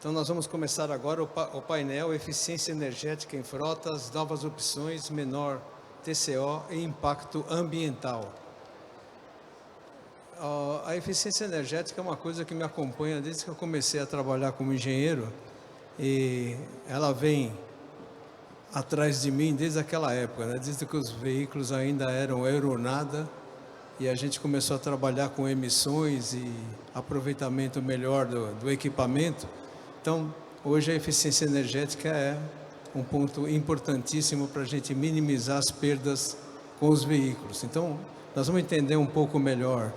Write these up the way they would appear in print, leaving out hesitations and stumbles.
Então nós vamos começar agora o painel Eficiência Energética em Frotas, Novas Opções, Menor TCO e Impacto Ambiental. A eficiência energética é uma coisa que me acompanha desde que eu comecei a trabalhar como engenheiro, e ela vem atrás de mim desde aquela época, né? Desde que os veículos ainda eram aeronada e a gente começou a trabalhar com emissões e aproveitamento melhor do equipamento. Então, hoje a eficiência energética é um ponto importantíssimo para a gente minimizar as perdas com os veículos. Então, nós vamos entender um pouco melhor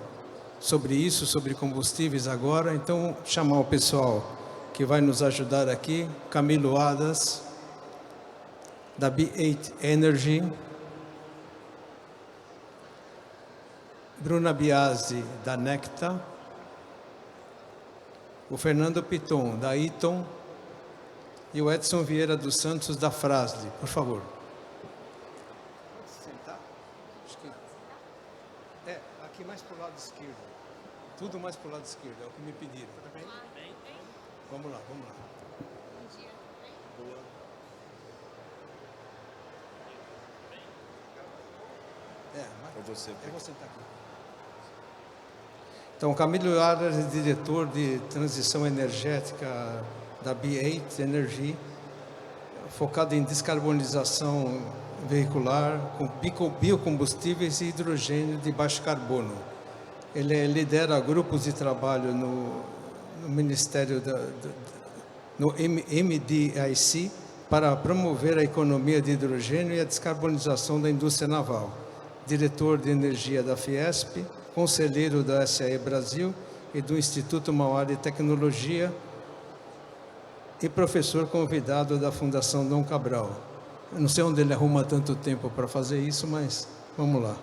sobre isso, sobre combustíveis agora. Então, chamar o pessoal que vai nos ajudar aqui, Camilo Adas, da B8 Energy, Bruna Biasi, da Necta, o Fernando Piton, da Eaton, e o Edson Vieira dos Santos, da Frasle. Por favor. Pode sentar? Acho que... aqui mais para o lado esquerdo. Tudo mais para o lado esquerdo, é o que me pediram. Tudo bem? Vamos lá, vamos lá. Bom dia. Boa. Eu vou sentar aqui. Então, Camilo Adas é diretor de transição energética da B8 Energy, focado em descarbonização veicular com biocombustíveis e hidrogênio de baixo carbono. Ele lidera grupos de trabalho no Ministério no MDIC para promover a economia de hidrogênio e a descarbonização da indústria naval. Diretor de energia da Fiesp, conselheiro da SAE Brasil e do Instituto Mauá de Tecnologia e professor convidado da Fundação Dom Cabral. Eu não sei onde ele arruma tanto tempo para fazer isso, mas vamos lá.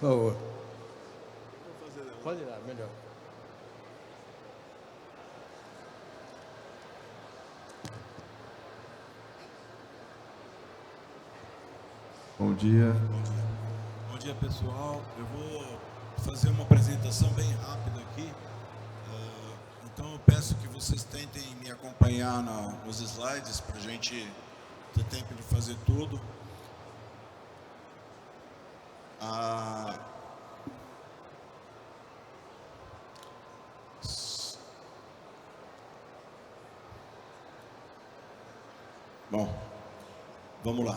Por favor. Pode ir lá, melhor. Bom dia. Bom dia, pessoal. Eu vou fazer uma apresentação bem rápida aqui. Então, eu peço que vocês tentem me acompanhar nos slides para a gente ter tempo de fazer tudo. Bom, vamos lá.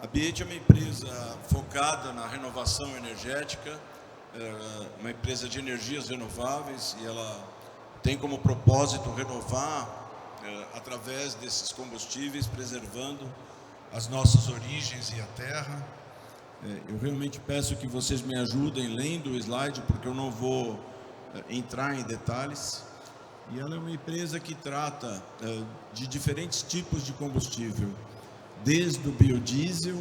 A B8 é uma empresa focada na renovação energética, uma empresa de energias renováveis, e ela tem como propósito renovar através desses combustíveis, preservando as nossas origens e a terra. Eu realmente peço que vocês me ajudem lendo o slide, porque eu não vou entrar em detalhes. E ela é uma empresa que trata de diferentes tipos de combustível, desde o biodiesel,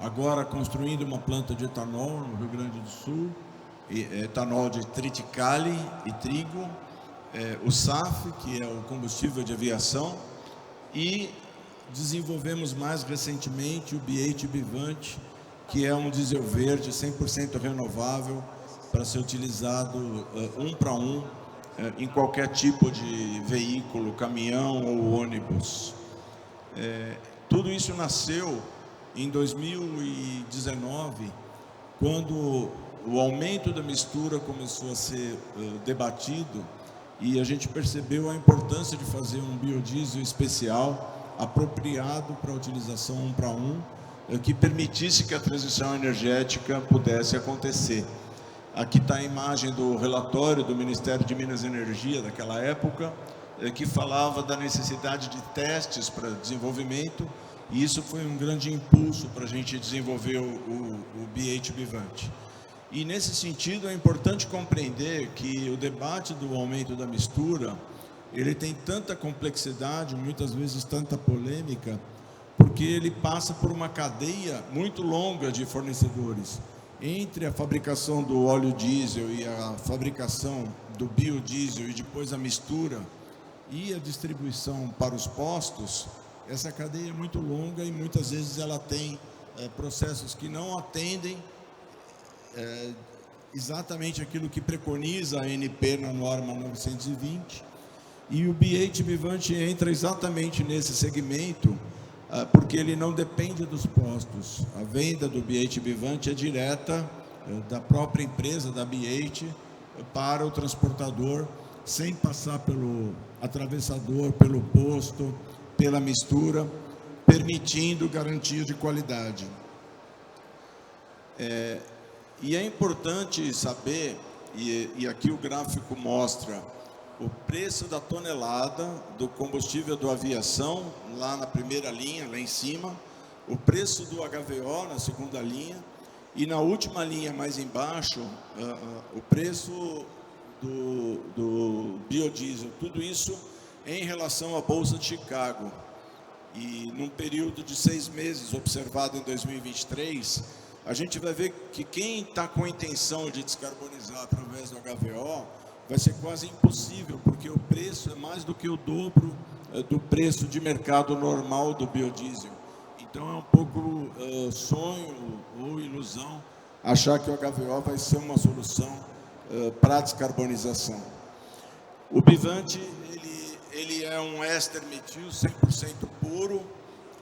agora construindo uma planta de etanol no Rio Grande do Sul, etanol de triticale e trigo, o SAF, que é o combustível de aviação, e desenvolvemos mais recentemente o B8 Bivante, que é um diesel verde 100% renovável para ser utilizado um para um em qualquer tipo de veículo, caminhão ou ônibus. Tudo isso nasceu em 2019, quando o aumento da mistura começou a ser debatido, e a gente percebeu a importância de fazer um biodiesel especial, apropriado para a utilização um para um, que permitisse que a transição energética pudesse acontecer. Aqui está a imagem do relatório do Ministério de Minas e Energia daquela época, que falava da necessidade de testes para desenvolvimento, e isso foi um grande impulso para a gente desenvolver o B8 Bivante. E nesse sentido é importante compreender que o debate do aumento da mistura, ele tem tanta complexidade, muitas vezes tanta polêmica, porque ele passa por uma cadeia muito longa de fornecedores. Entre a fabricação do óleo diesel e a fabricação do biodiesel e depois a mistura e a distribuição para os postos, essa cadeia é muito longa e muitas vezes ela tem processos que não atendem exatamente aquilo que preconiza a ANP na norma 920, E o B8 Vivante entra exatamente nesse segmento, porque ele não depende dos postos. A venda do B8 Vivante é direta da própria empresa, da B8, para o transportador, sem passar pelo atravessador, pelo posto, pela mistura, permitindo garantia de qualidade. E é importante saber, e aqui o gráfico mostra o preço da tonelada do combustível do aviação, lá na primeira linha, lá em cima, o preço do HVO na segunda linha, e na última linha mais embaixo, o preço do biodiesel, tudo isso em relação à Bolsa de Chicago. E num período de 6 meses observado em 2023, a gente vai ver que quem está com a intenção de descarbonizar através do HVO vai ser quase impossível, porque o preço é mais do que o dobro do preço de mercado normal do biodiesel. Então é um pouco sonho ou ilusão achar que o HVO vai ser uma solução para a descarbonização. O Bivante, ele é um éster metil 100% puro,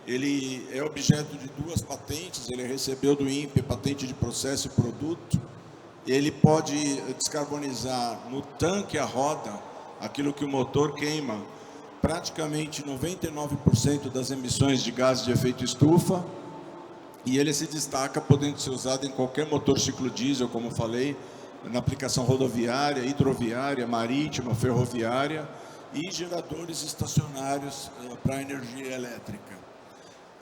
ele é objeto de 2 patentes, ele recebeu do INPE patente de processo e produto. Ele pode descarbonizar no tanque a roda, aquilo que o motor queima, praticamente 99% das emissões de gases de efeito estufa, e ele se destaca podendo ser usado em qualquer motor ciclo diesel, como falei, na aplicação rodoviária, hidroviária, marítima, ferroviária e geradores estacionários para energia elétrica.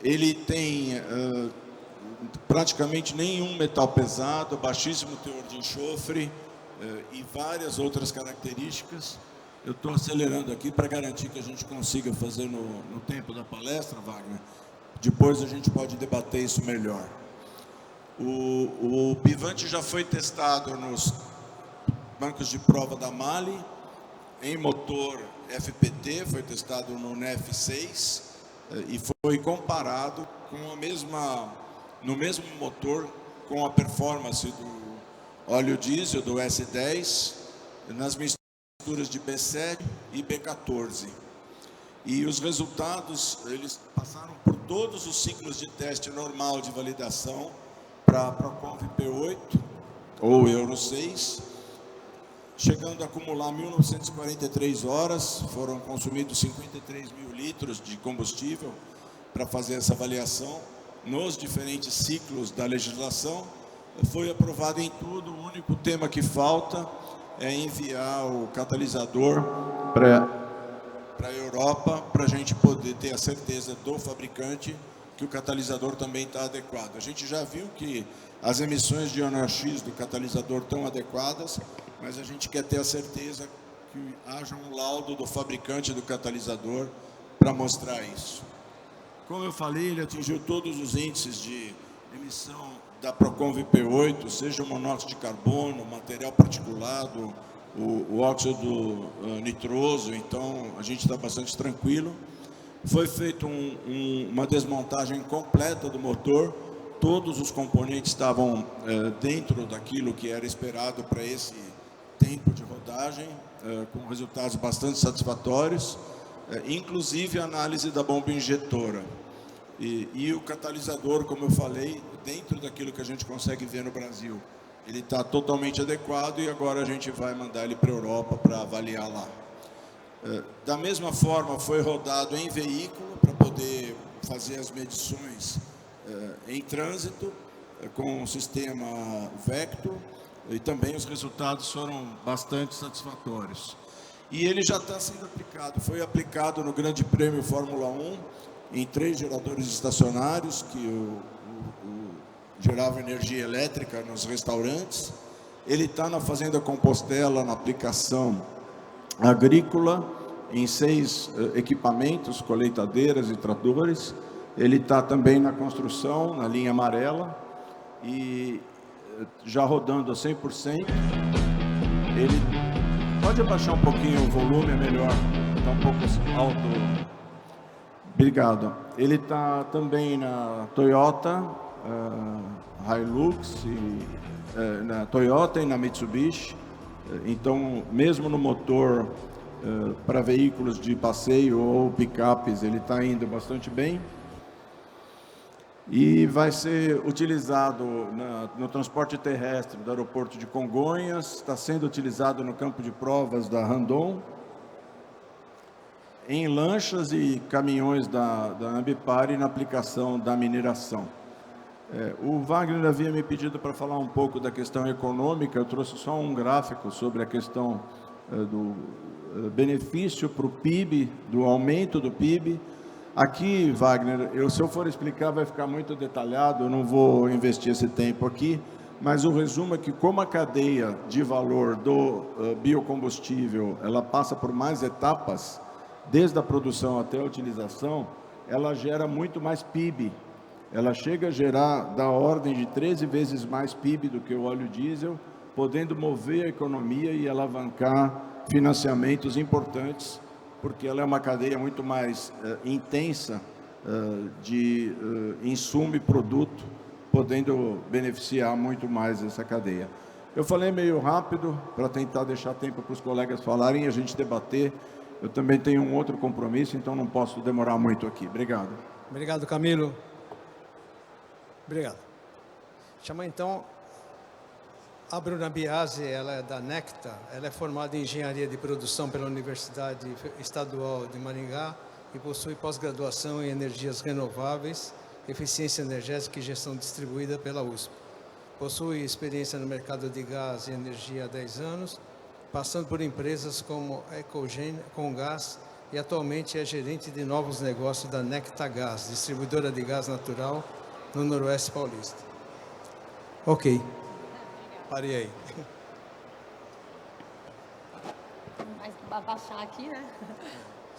Ele tem praticamente nenhum metal pesado, baixíssimo teor de enxofre e várias outras características. Eu estou acelerando aqui para garantir que a gente consiga fazer no tempo da palestra, Wagner. Depois a gente pode debater isso melhor. O Bivante já foi testado nos bancos de prova da MAHLE, em motor FPT, foi testado no NEF6 e foi comparado com no mesmo motor com a performance do óleo diesel, do S10, nas misturas de B7 e B14. E os resultados, eles passaram por todos os ciclos de teste normal de validação para a Procon P8 ou Euro 6, chegando a acumular 1.943 horas, foram consumidos 53 mil litros de combustível para fazer essa avaliação nos diferentes ciclos da legislação. Foi aprovado em tudo, o único tema que falta é enviar o catalisador para a Europa, para a gente poder ter a certeza do fabricante que o catalisador também está adequado. A gente já viu que as emissões de NOx do catalisador estão adequadas, mas a gente quer ter a certeza que haja um laudo do fabricante do catalisador para mostrar isso. Como eu falei, ele atingiu todos os índices de emissão da Procon P8, seja o monóxido de carbono, material particulado, o óxido nitroso, então a gente está bastante tranquilo. Foi feita uma desmontagem completa do motor, todos os componentes estavam dentro daquilo que era esperado para esse tempo de rodagem, com resultados bastante satisfatórios, inclusive a análise da bomba injetora. E o catalisador, como eu falei, dentro daquilo que a gente consegue ver no Brasil, ele está totalmente adequado e agora a gente vai mandar ele para a Europa para avaliar lá. Da mesma forma, foi rodado em veículo para poder fazer as medições em trânsito com o sistema Vector e também os resultados foram bastante satisfatórios. E ele já está sendo aplicado, foi aplicado no Grande Prêmio Fórmula 1 em 3 geradores estacionários que geravam energia elétrica nos restaurantes. Ele está na Fazenda Compostela, na aplicação agrícola, em 6 equipamentos, colheitadeiras e tratores. Ele está também na construção, na linha amarela, e já rodando a 100%. Ele pode abaixar um pouquinho o volume, é melhor, está um pouco alto. Obrigado. Ele está também na Toyota, Hilux, na Toyota e na Mitsubishi. Então, mesmo no motor para veículos de passeio ou picapes, ele está indo bastante bem. E vai ser utilizado no transporte terrestre do aeroporto de Congonhas, está sendo utilizado no campo de provas da Randon, em lanchas e caminhões da Ambipar e na aplicação da mineração. O Wagner havia me pedido para falar um pouco da questão econômica. Eu trouxe só um gráfico sobre a questão do benefício para o PIB, do aumento do PIB. Aqui, Wagner, se eu for explicar vai ficar muito detalhado, eu não vou investir esse tempo aqui, mas o resumo é que como a cadeia de valor do biocombustível, ela passa por mais etapas, desde a produção até a utilização, ela gera muito mais PIB. Ela chega a gerar da ordem de 13 vezes mais PIB do que o óleo diesel, podendo mover a economia e alavancar financiamentos importantes, porque ela é uma cadeia muito mais intensa de insumo e produto, podendo beneficiar muito mais essa cadeia. Eu falei meio rápido para tentar deixar tempo para os colegas falarem e a gente debater. Eu também tenho um outro compromisso, então não posso demorar muito aqui. Obrigado. Obrigado, Camilo. Obrigado. Chama então a Bruna Biasi, ela é da Necta, ela é formada em Engenharia de Produção pela Universidade Estadual de Maringá e possui pós-graduação em Energias Renováveis, Eficiência Energética e Gestão Distribuída pela USP. Possui experiência no mercado de gás e energia há 10 anos, passando por empresas como Ecogen com Gás e atualmente é gerente de novos negócios da Necta Gás, distribuidora de gás natural no Noroeste Paulista. Ok. Parei aí. Vai baixar aqui, né?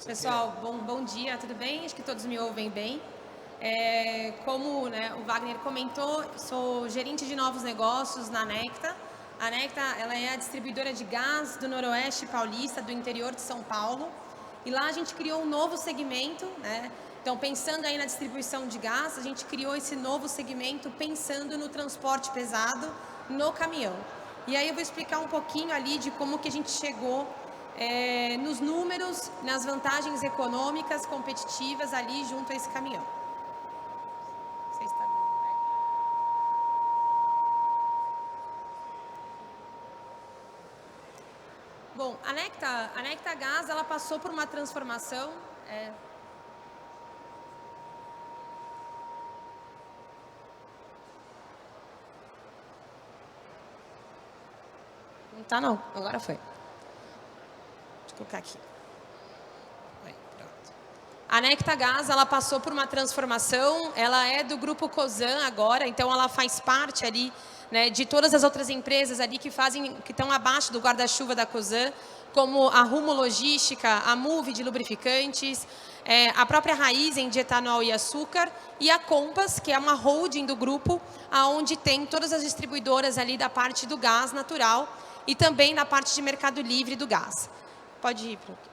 Pessoal, bom dia, tudo bem? Acho que todos me ouvem bem. Como o Wagner comentou, sou gerente de novos negócios na Necta. A Necta, ela é a distribuidora de gás do Noroeste Paulista, do interior de São Paulo. E lá a gente criou um novo segmento, né? Então, pensando aí na distribuição de gás, a gente criou esse novo segmento pensando no transporte pesado no caminhão. E aí eu vou explicar um pouquinho ali de como que a gente chegou nos números, nas vantagens econômicas, competitivas ali junto a esse caminhão. Não sei se está vendo, né? Bom, a Necta Gás, ela passou por uma transformação. Não tá não, agora foi. Deixa eu colocar aqui. Pronto. A Necta Gás, ela passou por uma transformação, ela é do grupo Cosan agora, então ela faz parte ali, né, de todas as outras empresas ali que estão abaixo do guarda-chuva da Cosan, como a Rumo Logística, a Move de lubrificantes, a própria Raízen de etanol e açúcar e a Compass, que é uma holding do grupo, onde tem todas as distribuidoras ali da parte do gás natural e também na parte de mercado livre do gás. Pode ir para aqui.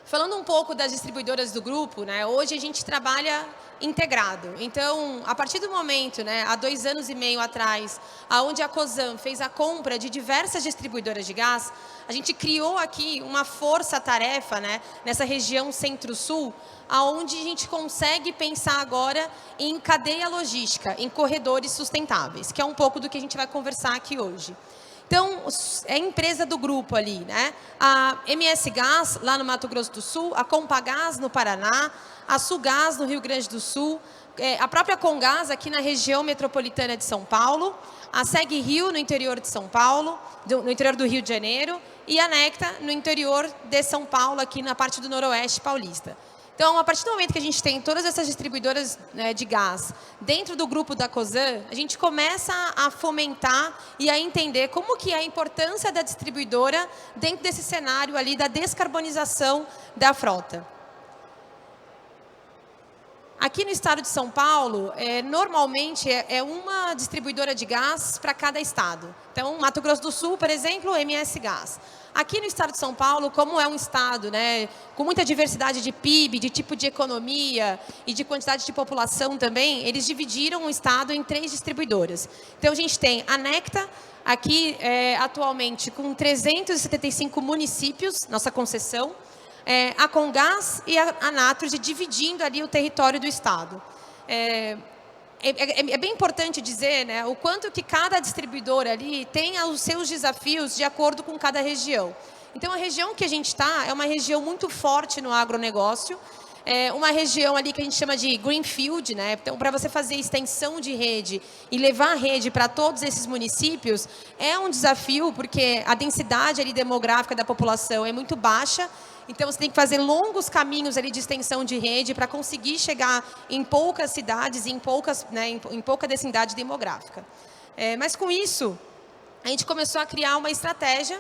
Falando um pouco das distribuidoras do grupo, né, hoje a gente trabalha integrado. Então, a partir do momento, né, há 2 anos e meio atrás, onde a Cosan fez a compra de diversas distribuidoras de gás, a gente criou aqui uma força-tarefa, né, nessa região centro-sul, onde a gente consegue pensar agora em cadeia logística, em corredores sustentáveis, que é um pouco do que a gente vai conversar aqui hoje. Então, é empresa do grupo ali, né? A MS Gás, lá no Mato Grosso do Sul, a Compagás no Paraná, a Sulgás no Rio Grande do Sul, a própria Congás aqui na região metropolitana de São Paulo, a Seg Rio no interior de São Paulo, no interior do Rio de Janeiro, e a Necta no interior de São Paulo, aqui na parte do Noroeste Paulista. Então, a partir do momento que a gente tem todas essas distribuidoras, né, de gás dentro do grupo da Cosan, a gente começa a fomentar e a entender como que é a importância da distribuidora dentro desse cenário ali da descarbonização da frota. Aqui no estado de São Paulo, normalmente é uma distribuidora de gás para cada estado. Então, Mato Grosso do Sul, por exemplo, MS Gás. Aqui no estado de São Paulo, como é um estado, né, com muita diversidade de PIB, de tipo de economia e de quantidade de população também, eles dividiram o estado em 3 distribuidoras. Então, a gente tem a Necta, aqui atualmente com 375 municípios, nossa concessão, a Comgás e a Naturgy dividindo ali o território do estado. É bem importante dizer, né, o quanto que cada distribuidora ali tem os seus desafios de acordo com cada região. Então, a região que a gente está é uma região muito forte no agronegócio, uma região ali que a gente chama de greenfield, né? Então, para você fazer extensão de rede e levar a rede para todos esses municípios, é um desafio, porque a densidade ali demográfica da população é muito baixa. Então, você tem que fazer longos caminhos ali de extensão de rede para conseguir chegar em poucas cidades, em pouca densidade demográfica. Mas, com isso, a gente começou a criar uma estratégia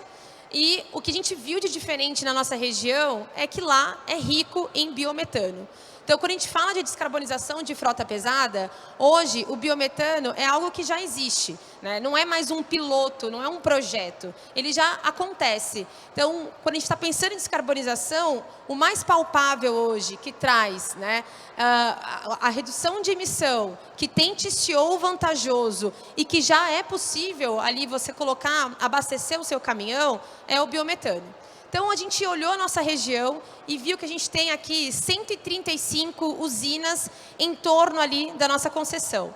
e o que a gente viu de diferente na nossa região é que lá é rico em biometano. Então, quando a gente fala de descarbonização de frota pesada, hoje o biometano é algo que já existe, né? Não é mais um piloto, não é um projeto, ele já acontece. Então, quando a gente está pensando em descarbonização, o mais palpável hoje que traz, né, a redução de emissão, que tem TCO vantajoso e que já é possível ali você colocar, abastecer o seu caminhão, é o biometano. Então, a gente olhou a nossa região e viu que a gente tem aqui 135 usinas em torno ali da nossa concessão.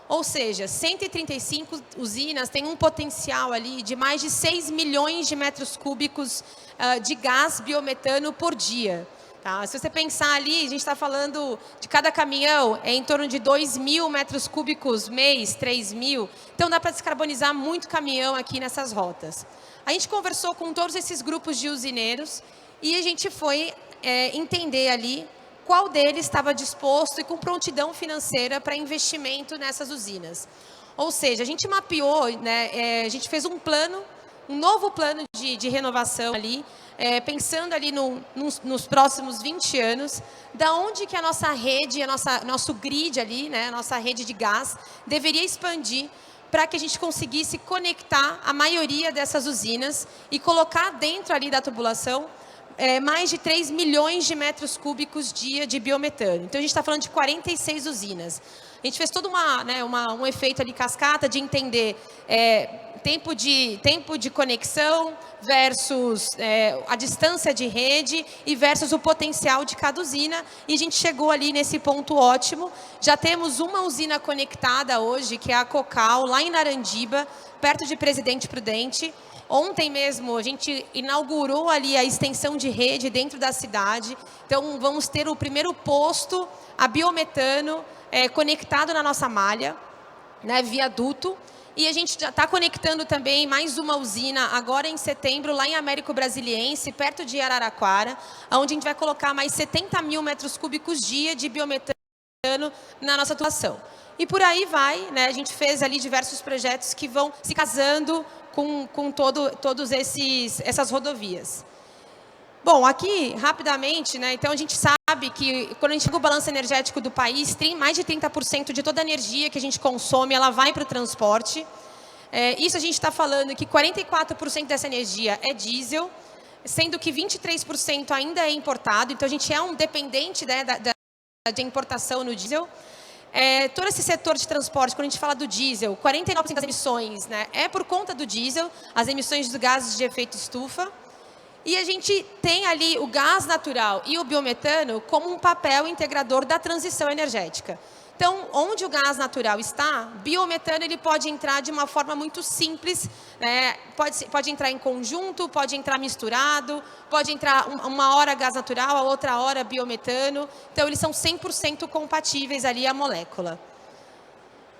Ou seja, 135 usinas têm um potencial ali de mais de 6 milhões de metros cúbicos de gás biometano por dia. Tá? Se você pensar ali, a gente está falando de cada caminhão, em torno de 2.000 metros cúbicos mês, 3.000. Então, dá para descarbonizar muito caminhão aqui nessas rotas. A gente conversou com todos esses grupos de usineiros e a gente foi entender ali qual deles estava disposto e com prontidão financeira para investimento nessas usinas. Ou seja, a gente mapeou, né, a gente fez um novo plano de renovação ali, pensando ali nos próximos 20 anos, da onde que a nossa rede, nosso grid ali, né, a nossa rede de gás, deveria expandir para que a gente conseguisse conectar a maioria dessas usinas e colocar dentro ali da tubulação mais de 3 milhões de metros cúbicos dia de biometano. Então, a gente está falando de 46 usinas. A gente fez todo um efeito ali cascata de entender tempo de conexão versus a distância de rede e versus o potencial de cada usina. E a gente chegou ali nesse ponto ótimo. Já temos uma usina conectada hoje, que é a Cocal, lá em Narandiba, perto de Presidente Prudente. Ontem mesmo a gente inaugurou ali a extensão de rede dentro da cidade. Então, vamos ter o primeiro posto a biometano conectado na nossa malha, né, viaduto. E a gente já está conectando também mais uma usina agora em setembro, lá em Américo Brasiliense, perto de Araraquara, onde a gente vai colocar mais 70.000 metros cúbicos dia de biometano na nossa atuação. E por aí vai, né? A gente fez ali diversos projetos que vão se casando com todos essas rodovias. Bom, aqui, rapidamente, né, então a gente sabe que quando a gente pega o balanço energético do país, tem mais de 30% de toda a energia que a gente consome, ela vai para o transporte. Isso a gente está falando que 44% dessa energia é diesel, sendo que 23% ainda é importado, então a gente é um dependente, né, de importação no diesel. Todo esse setor de transporte, quando a gente fala do diesel, 49% das emissões, né, é por conta do diesel, as emissões dos gases de efeito estufa. E a gente tem ali o gás natural e o biometano como um papel integrador da transição energética. Então, onde o gás natural está, biometano ele pode entrar de uma forma muito simples, né? Pode entrar em conjunto, pode entrar misturado, pode entrar uma hora gás natural, a outra hora biometano. Então, eles são 100% compatíveis ali a molécula.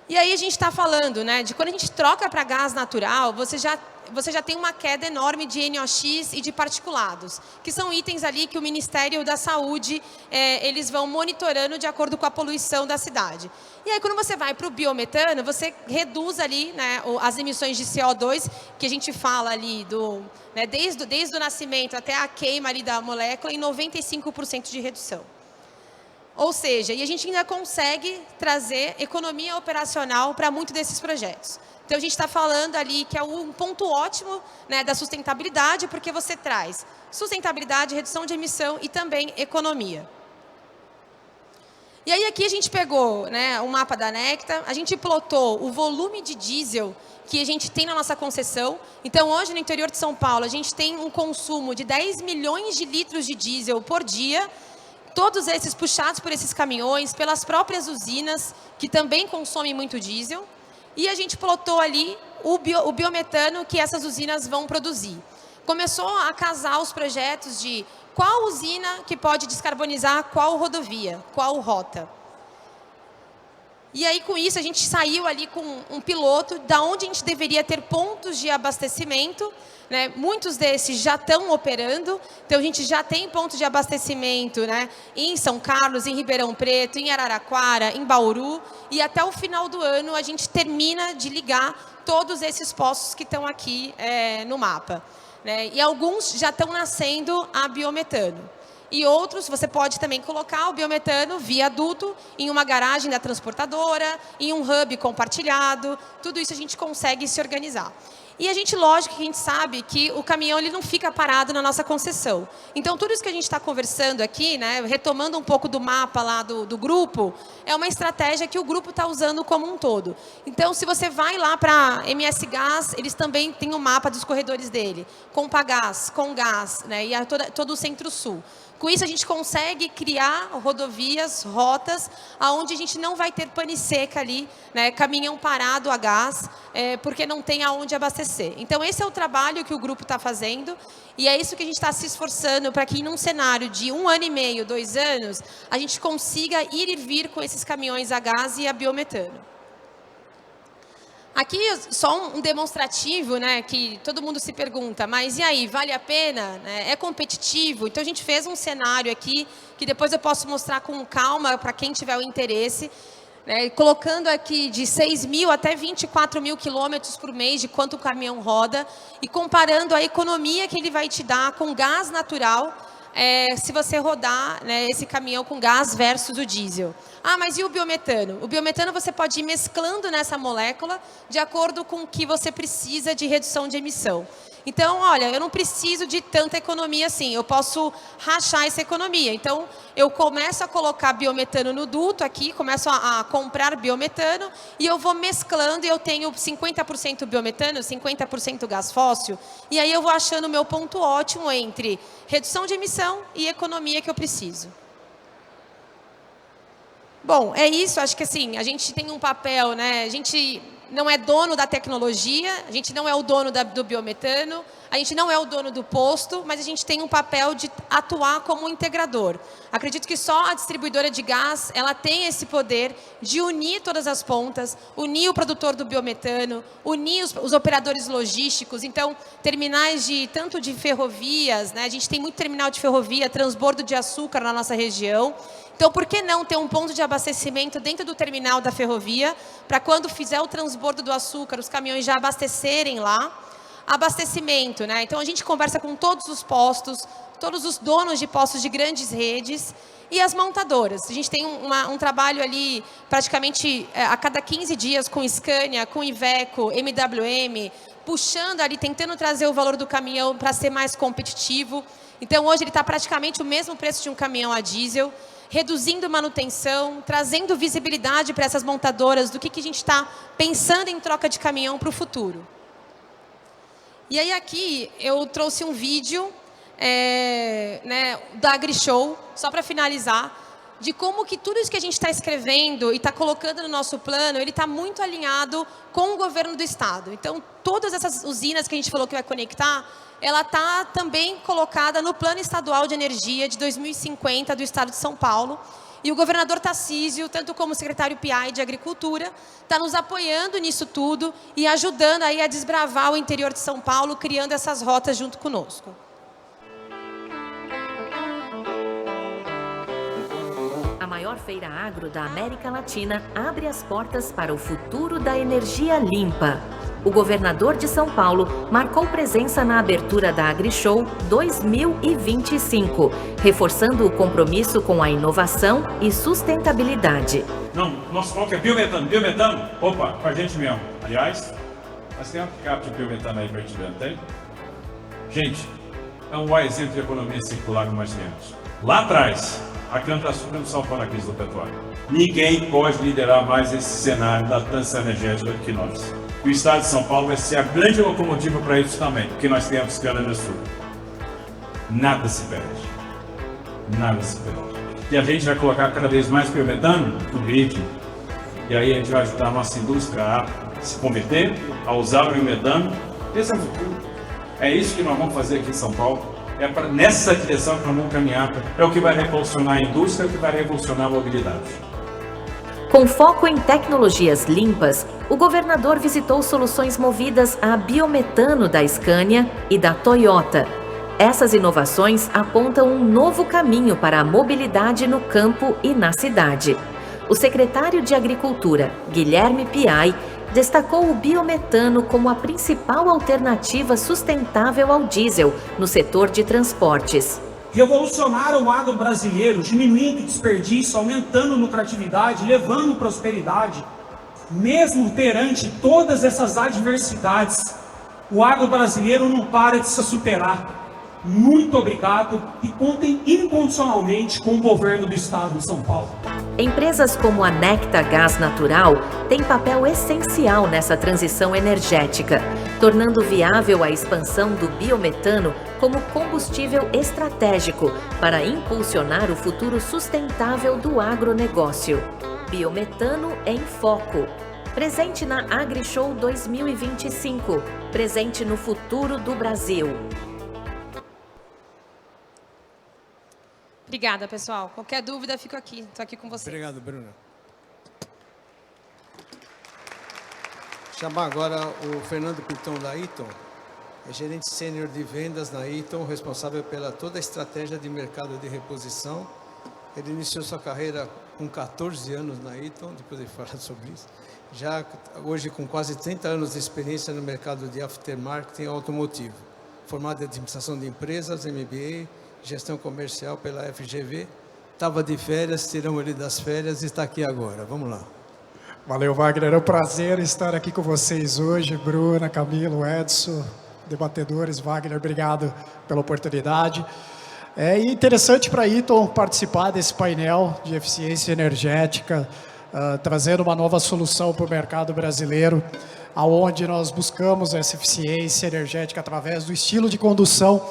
E aí a gente está falando, né, de quando a gente troca para gás natural, você já tem uma queda enorme de NOx e de particulados, que são itens ali que o Ministério da Saúde, eles vão monitorando de acordo com a poluição da cidade. E aí, quando você vai para o biometano, você reduz ali, né, as emissões de CO2, que a gente fala ali, né, desde o nascimento até a queima ali da molécula, em 95% de redução. Ou seja, e a gente ainda consegue trazer economia operacional para muitos desses projetos. Então, a gente está falando ali que é um ponto ótimo, né, da sustentabilidade, porque você traz sustentabilidade, redução de emissão e também economia. E aí aqui a gente pegou, né, o mapa da Necta, a gente plotou o volume de diesel que a gente tem na nossa concessão. Então, hoje, no interior de São Paulo, a gente tem um consumo de 10 milhões de litros de diesel por dia, todos esses puxados por esses caminhões, pelas próprias usinas, que também consomem muito diesel. E a gente plotou ali o biometano que essas usinas vão produzir. Começou a casar os projetos de qual usina que pode descarbonizar qual rodovia, qual rota. E aí, com isso, a gente saiu ali com um piloto da onde a gente deveria ter pontos de abastecimento, né? Muitos desses já estão operando, então a gente já tem pontos de abastecimento, né, em São Carlos, em Ribeirão Preto, em Araraquara, em Bauru, e até o final do ano a gente termina de ligar todos esses postos que estão aqui no mapa, né? E alguns já estão nascendo a biometano. E outros, você pode também colocar o biometano via duto em uma garagem da transportadora, em um hub compartilhado, tudo isso a gente consegue se organizar. E a gente, lógico, que a gente sabe que o caminhão ele não fica parado na nossa concessão. Então, tudo isso que a gente está conversando aqui, né, retomando um pouco do mapa lá do grupo, é uma estratégia que o grupo está usando como um todo. Então, se você vai lá para MS Gás, eles também têm o mapa dos corredores dele, Compagás, Comgás, né, e todo o Centro-Sul. Com isso, a gente consegue criar rodovias, rotas, onde a gente não vai ter pane seca ali, né, caminhão parado a gás, porque não tem aonde abastecer. Então, esse é o trabalho que o grupo está fazendo, e é isso que a gente está se esforçando para que, num cenário de 1 ano e meio, 2 anos, a gente consiga ir e vir com esses caminhões a gás e a biometano. Aqui, só um demonstrativo, né, que todo mundo se pergunta, mas e aí, vale a pena? Né? É competitivo? Então, a gente fez um cenário aqui, que depois eu posso mostrar com calma para quem tiver o interesse, né, colocando aqui de 6 mil até 24 mil quilômetros por mês de quanto o caminhão roda, e comparando a economia que ele vai te dar com gás natural, se você rodar, né, esse caminhão com gás versus o diesel. Ah, mas e o biometano? O biometano você pode ir mesclando nessa molécula de acordo com o que você precisa de redução de emissão. Então, olha, eu não preciso de tanta economia assim, eu posso rachar essa economia. Então, eu começo a colocar biometano no duto aqui, começo a comprar biometano e eu vou mesclando e eu tenho 50% biometano, 50% gás fóssil. E aí eu vou achando o meu ponto ótimo entre redução de emissão e economia que eu preciso. Bom, é isso, acho que assim, a gente tem um papel, né? A gente não é dono da tecnologia, a gente não é o dono do biometano, a gente não é o dono do posto, mas a gente tem um papel de atuar como um integrador. Acredito que só a distribuidora de gás, ela tem esse poder de unir todas as pontas, unir o produtor do biometano, unir os operadores logísticos, então, terminais tanto de ferrovias, né? A gente tem muito terminal de ferrovia, transbordo de açúcar na nossa região. Então, por que não ter um ponto de abastecimento dentro do terminal da ferrovia, para quando fizer o transbordo do açúcar, os caminhões já abastecerem lá? Abastecimento, né? Então, a gente conversa com todos os postos, todos os donos de postos de grandes redes e as montadoras. A gente tem um trabalho ali, praticamente a cada 15 dias, com Scania, com Iveco, MWM, puxando ali, tentando trazer o valor do caminhão para ser mais competitivo. Então, hoje ele está praticamente o mesmo preço de um caminhão a diesel, reduzindo manutenção, trazendo visibilidade para essas montadoras do que a gente está pensando em troca de caminhão para o futuro. E aí aqui eu trouxe um vídeo né, da AgriShow, só para finalizar, de como que tudo isso que a gente está escrevendo e está colocando no nosso plano, ele está muito alinhado com o governo do estado. Então, todas essas usinas que a gente falou que vai conectar, ela está também colocada no Plano Estadual de Energia de 2050 do Estado de São Paulo. E o governador Tarcísio, tanto como o secretário PI de Agricultura, está nos apoiando nisso tudo e ajudando aí a desbravar o interior de São Paulo, criando essas rotas junto conosco. A maior feira agro da América Latina abre as portas para o futuro da energia limpa. o governador de São Paulo marcou presença na abertura da AgriShow 2025, reforçando o compromisso com a inovação e sustentabilidade. Não, nosso foco é biometano. Biometano? Opa, com a gente mesmo. Aliás, nós temos um picape de biometano aí para a gente ver, não tem? Gente, é um bom exemplo de economia circular que nós temos. Lá atrás, a cana-de-açúcar não salvou na crise do petróleo. Ninguém pode liderar mais esse cenário da transição energética do que nós. E o Estado de São Paulo vai ser a grande locomotiva para isso também, porque nós temos cana-de-açúcar. Nada se perde. Nada se perde. E a gente vai colocar cada vez mais biometano no grid. E aí a gente vai ajudar a nossa indústria a se converter, a usar o biometano. Esse é o futuro. É isso que nós vamos fazer aqui em São Paulo. Nessa direção que nós vamos caminhar. É o que vai revolucionar a indústria, é o que vai revolucionar a mobilidade. Com foco em tecnologias limpas, o governador visitou soluções movidas a biometano da Scania e da Toyota. Essas inovações apontam um novo caminho para a mobilidade no campo e na cidade. O secretário de Agricultura, Guilherme Piai, destacou o biometano como a principal alternativa sustentável ao diesel no setor de transportes. Revolucionaram o agro brasileiro, diminuindo o desperdício, aumentando lucratividade, levando prosperidade. Mesmo perante todas essas adversidades, o agro brasileiro não para de se superar. Muito obrigado e contem incondicionalmente com o governo do Estado de São Paulo. Empresas como a Necta Gás Natural têm papel essencial nessa transição energética, tornando viável a expansão do biometano como combustível estratégico para impulsionar o futuro sustentável do agronegócio. Biometano em Foco. Presente na AgriShow 2025. Presente no futuro do Brasil. Obrigada, pessoal. Qualquer dúvida, fico aqui. Estou aqui com você. Obrigado, Bruna. Chamar agora o Fernando Pitton da Eaton, é gerente sênior de vendas na Eaton, responsável pela toda a estratégia de mercado de reposição. Ele iniciou sua carreira com 14 anos na Eaton, depois ele fala sobre isso. Já hoje com quase 30 anos de experiência no mercado de aftermarket automotivo. Formado em administração de empresas, MBA, gestão comercial pela FGV. Estava de férias, tiramos ele das férias e está aqui agora. Vamos lá. Valeu, Wagner. É um prazer estar aqui com vocês hoje. Bruna, Camilo, Edson, debatedores. Wagner, obrigado pela oportunidade. É interessante para a Eaton participar desse painel de eficiência energética, trazendo uma nova solução para o mercado brasileiro, aonde nós buscamos essa eficiência energética através do estilo de condução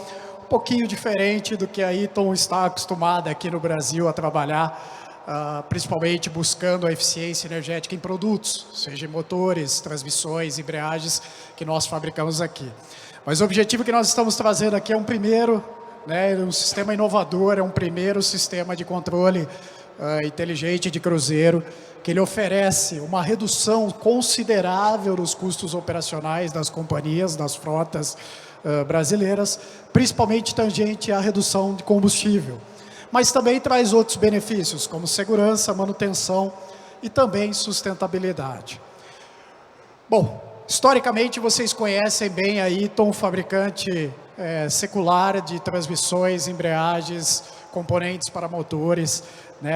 um pouquinho diferente do que a Eaton está acostumada aqui no Brasil a trabalhar, principalmente buscando a eficiência energética em produtos, seja em motores, transmissões, embreagens, que nós fabricamos aqui. Mas o objetivo que nós estamos trazendo aqui é um primeiro, um sistema inovador, é um primeiro sistema de controle inteligente de cruzeiro, que ele oferece uma redução considerável nos custos operacionais das companhias, das frotas brasileiras, principalmente tangente à redução de combustível. Mas também traz outros benefícios, como segurança, manutenção e também sustentabilidade. Bom, historicamente vocês conhecem bem a Eaton, fabricante secular de transmissões, embreagens, componentes para motores,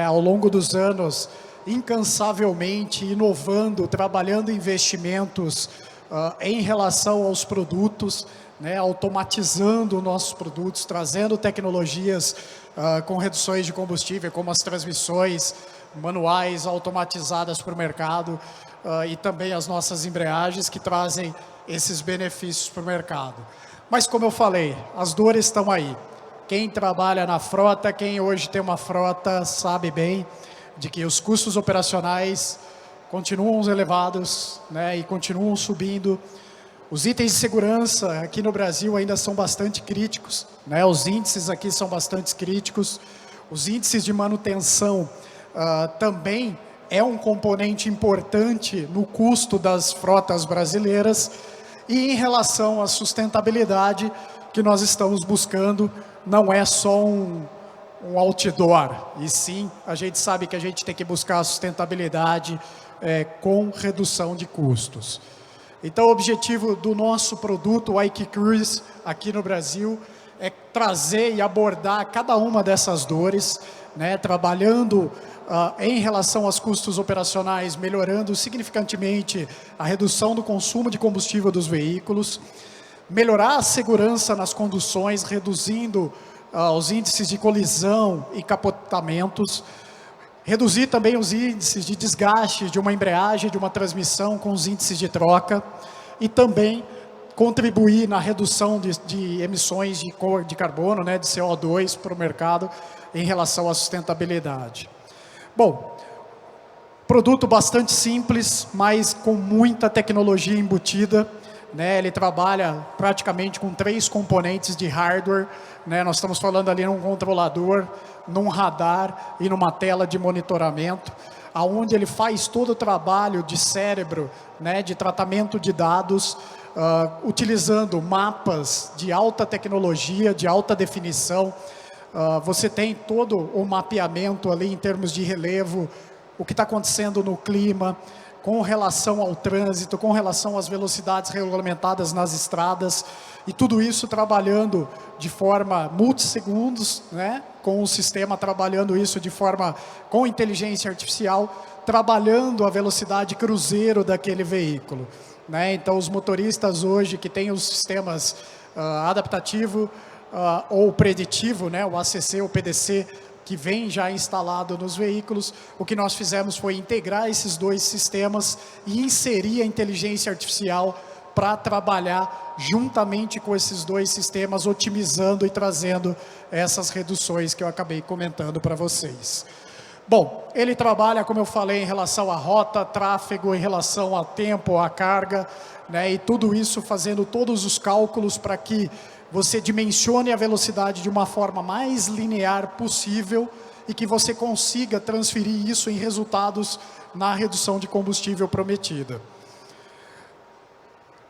ao longo dos anos, incansavelmente inovando, trabalhando investimentos em relação aos produtos, automatizando nossos produtos, trazendo tecnologias com reduções de combustível, como as transmissões manuais automatizadas para o mercado e também as nossas embreagens que trazem esses benefícios para o mercado. Mas como eu falei, as dores estão aí. Quem trabalha na frota, quem hoje tem uma frota, sabe bem de que os custos operacionais continuam elevados, e continuam subindo. Os itens de segurança aqui no Brasil ainda são bastante críticos, os índices aqui são bastante críticos. Os índices de manutenção também é um componente importante no custo das frotas brasileiras. E em relação à sustentabilidade que nós estamos buscando, não é só um outdoor, e sim, a gente sabe que a gente tem que buscar a sustentabilidade com redução de custos. Então, o objetivo do nosso produto, o IQ Cruise, aqui no Brasil, é trazer e abordar cada uma dessas dores, né, trabalhando em relação aos custos operacionais, melhorando significativamente a redução do consumo de combustível dos veículos, melhorar a segurança nas conduções, reduzindo os índices de colisão e capotamentos, reduzir também os índices de desgaste de uma embreagem, de uma transmissão com os índices de troca e também contribuir na redução de emissões de carbono, né, de CO2 para o mercado em relação à sustentabilidade. Bom, produto bastante simples, mas com muita tecnologia embutida, né? Ele trabalha praticamente com 3 componentes de hardware, né? Nós estamos falando ali num controlador, num radar e numa tela de monitoramento, aonde ele faz todo o trabalho de cérebro, né, de tratamento de dados, utilizando mapas de alta tecnologia, de alta definição. Você tem todo o mapeamento ali em termos de relevo, o que está acontecendo no clima, com relação ao trânsito, com relação às velocidades regulamentadas nas estradas, e tudo isso trabalhando de forma multissegundos, né? Com o sistema trabalhando isso de forma com inteligência artificial, trabalhando a velocidade cruzeiro daquele veículo, né? Então, os motoristas hoje que têm os sistemas adaptativo ou preditivo, né? O ACC ou PDC, que vem já instalado nos veículos, o que nós fizemos foi integrar esses 2 sistemas e inserir a inteligência artificial para trabalhar juntamente com esses 2 sistemas, otimizando e trazendo essas reduções que eu acabei comentando para vocês. Bom, ele trabalha, como eu falei, em relação à rota, tráfego, em relação ao tempo, à carga, né, e tudo isso fazendo todos os cálculos para que você dimensione a velocidade de uma forma mais linear possível e que você consiga transferir isso em resultados na redução de combustível prometida.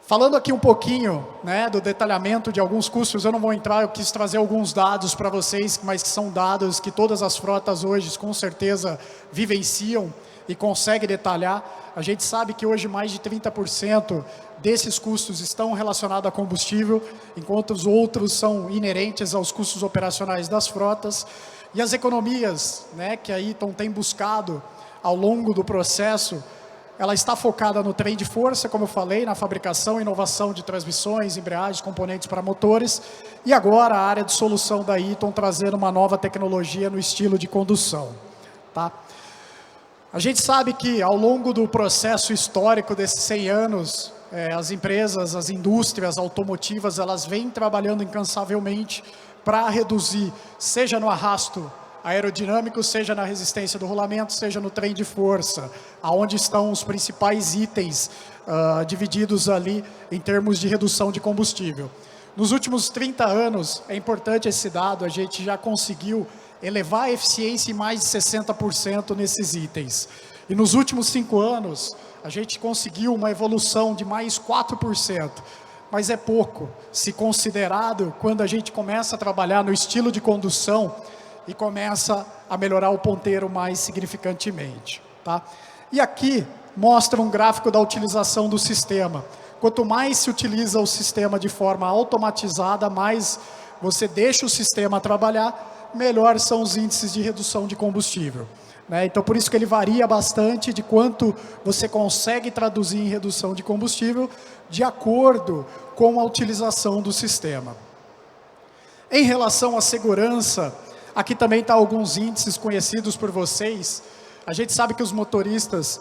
Falando aqui um pouquinho, né, do detalhamento de alguns custos, eu não vou entrar, eu quis trazer alguns dados para vocês, mas que são dados que todas as frotas hoje com certeza vivenciam e conseguem detalhar. A gente sabe que hoje mais de 30% desses custos estão relacionados a combustível, enquanto os outros são inerentes aos custos operacionais das frotas. E as economias, né, que a Eaton tem buscado ao longo do processo, ela está focada no trem de força, como eu falei, na fabricação e inovação de transmissões, embreagens, componentes para motores, e agora a área de solução da Eaton trazendo uma nova tecnologia no estilo de condução, tá? A gente sabe que ao longo do processo histórico desses 100 anos, as empresas, as indústrias automotivas, elas vêm trabalhando incansavelmente para reduzir, seja no arrasto aerodinâmico, seja na resistência do rolamento, seja no trem de força, aonde estão os principais itens divididos ali em termos de redução de combustível. Nos últimos 30 anos, é importante esse dado, a gente já conseguiu elevar a eficiência em mais de 60% nesses itens. E nos últimos 5 anos, a gente conseguiu uma evolução de mais 4%. Mas é pouco, se considerado quando a gente começa a trabalhar no estilo de condução e começa a melhorar o ponteiro mais significantemente, tá? E aqui mostra um gráfico da utilização do sistema. Quanto mais se utiliza o sistema de forma automatizada, mais você deixa o sistema trabalhar, melhor são os índices de redução de combustível, né? Então, por isso que ele varia bastante de quanto você consegue traduzir em redução de combustível, de acordo com a utilização do sistema. Em relação à segurança, aqui também está alguns índices conhecidos por vocês. A gente sabe que os motoristas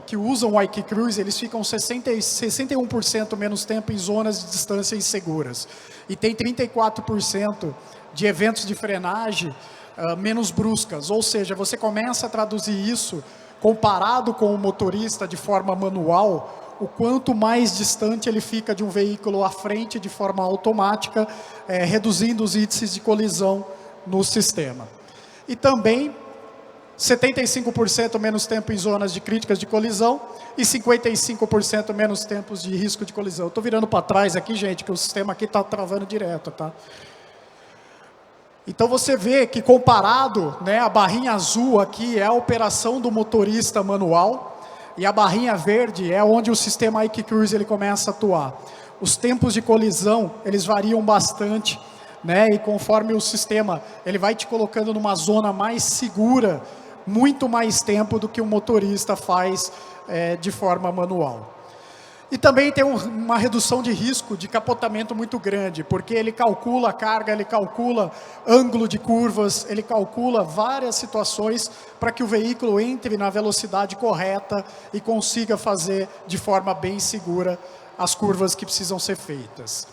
que usam o IQ Cruise, eles ficam 61% menos tempo em zonas de distância inseguras. E tem 34% de eventos de frenagem menos bruscas. Ou seja, você começa a traduzir isso, comparado com o motorista de forma manual, o quanto mais distante ele fica de um veículo à frente de forma automática, reduzindo os índices de colisão no sistema. E também 75% menos tempo em zonas de críticas de colisão e 55% menos tempos de risco de colisão. Estou virando para trás aqui, gente, que o sistema aqui está travando direto, tá? Então você vê que comparado, né, a barrinha azul aqui é a operação do motorista manual, e a barrinha verde é onde o sistema IQ Cruise ele começa a atuar. Os tempos de colisão, eles variam bastante, né? E conforme o sistema, ele vai te colocando numa zona mais segura, muito mais tempo do que o motorista faz de forma manual. E também tem uma redução de risco de capotamento muito grande, porque ele calcula a carga, ele calcula ângulo de curvas, ele calcula várias situações para que o veículo entre na velocidade correta e consiga fazer de forma bem segura as curvas que precisam ser feitas.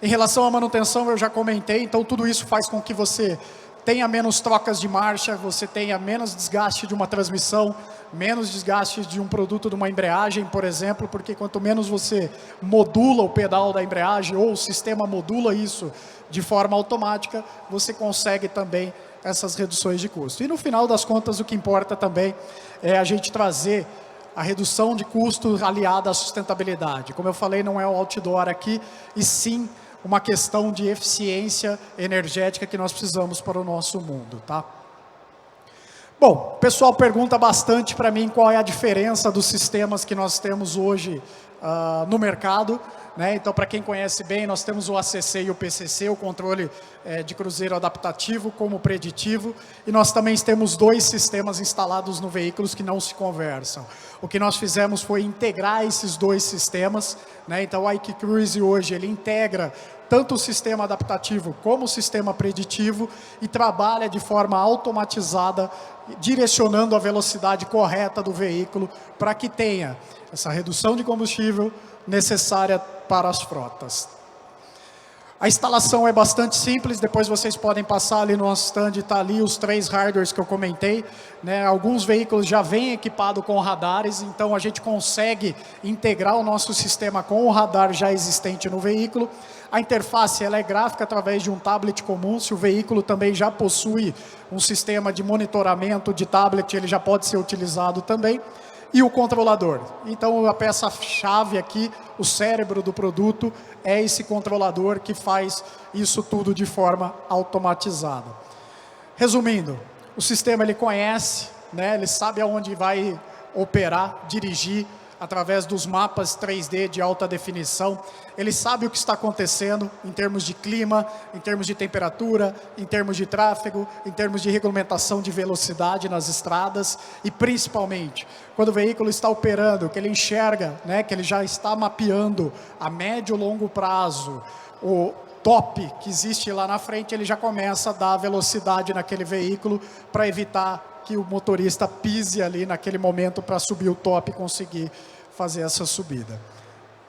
Em relação à manutenção, eu já comentei, então tudo isso faz com que você tenha menos trocas de marcha, você tenha menos desgaste de uma transmissão, menos desgaste de um produto de uma embreagem, por exemplo, porque quanto menos você modula o pedal da embreagem ou o sistema modula isso de forma automática, você consegue também essas reduções de custo. E no final das contas, o que importa também é a gente trazer a redução de custo aliada à sustentabilidade. Como eu falei, não é o outdoor aqui, e sim uma questão de eficiência energética que nós precisamos para o nosso mundo, tá? Bom, o pessoal pergunta bastante para mim qual é a diferença dos sistemas que nós temos hoje no mercado, né? Então, para quem conhece bem, nós temos o ACC e o PCC, o controle de cruzeiro adaptativo como preditivo, e nós também temos 2 sistemas instalados no veículo que não se conversam. O que nós fizemos foi integrar esses 2 sistemas, né? Então, o IQ Cruise hoje ele integra tanto o sistema adaptativo como o sistema preditivo e trabalha de forma automatizada, direcionando a velocidade correta do veículo para que tenha essa redução de combustível necessária para as frotas. A instalação é bastante simples, depois vocês podem passar ali no nosso stand, está ali os 3 hardwares que eu comentei, né? Alguns veículos já vêm equipados com radares, então a gente consegue integrar o nosso sistema com o radar já existente no veículo. A interface ela é gráfica através de um tablet comum, se o veículo também já possui um sistema de monitoramento de tablet, ele já pode ser utilizado também. E o controlador. Então, a peça-chave aqui, o cérebro do produto, é esse controlador que faz isso tudo de forma automatizada. Resumindo, o sistema ele conhece, né, ele sabe aonde vai operar, dirigir, através dos mapas 3D de alta definição. Ele sabe o que está acontecendo em termos de clima, em termos de temperatura, em termos de tráfego, em termos de regulamentação de velocidade nas estradas e, principalmente, quando o veículo está operando, que ele enxerga, né, que ele já está mapeando a médio e longo prazo, o top que existe lá na frente, ele já começa a dar velocidade naquele veículo para evitar que o motorista pise ali naquele momento para subir o top e conseguir fazer essa subida.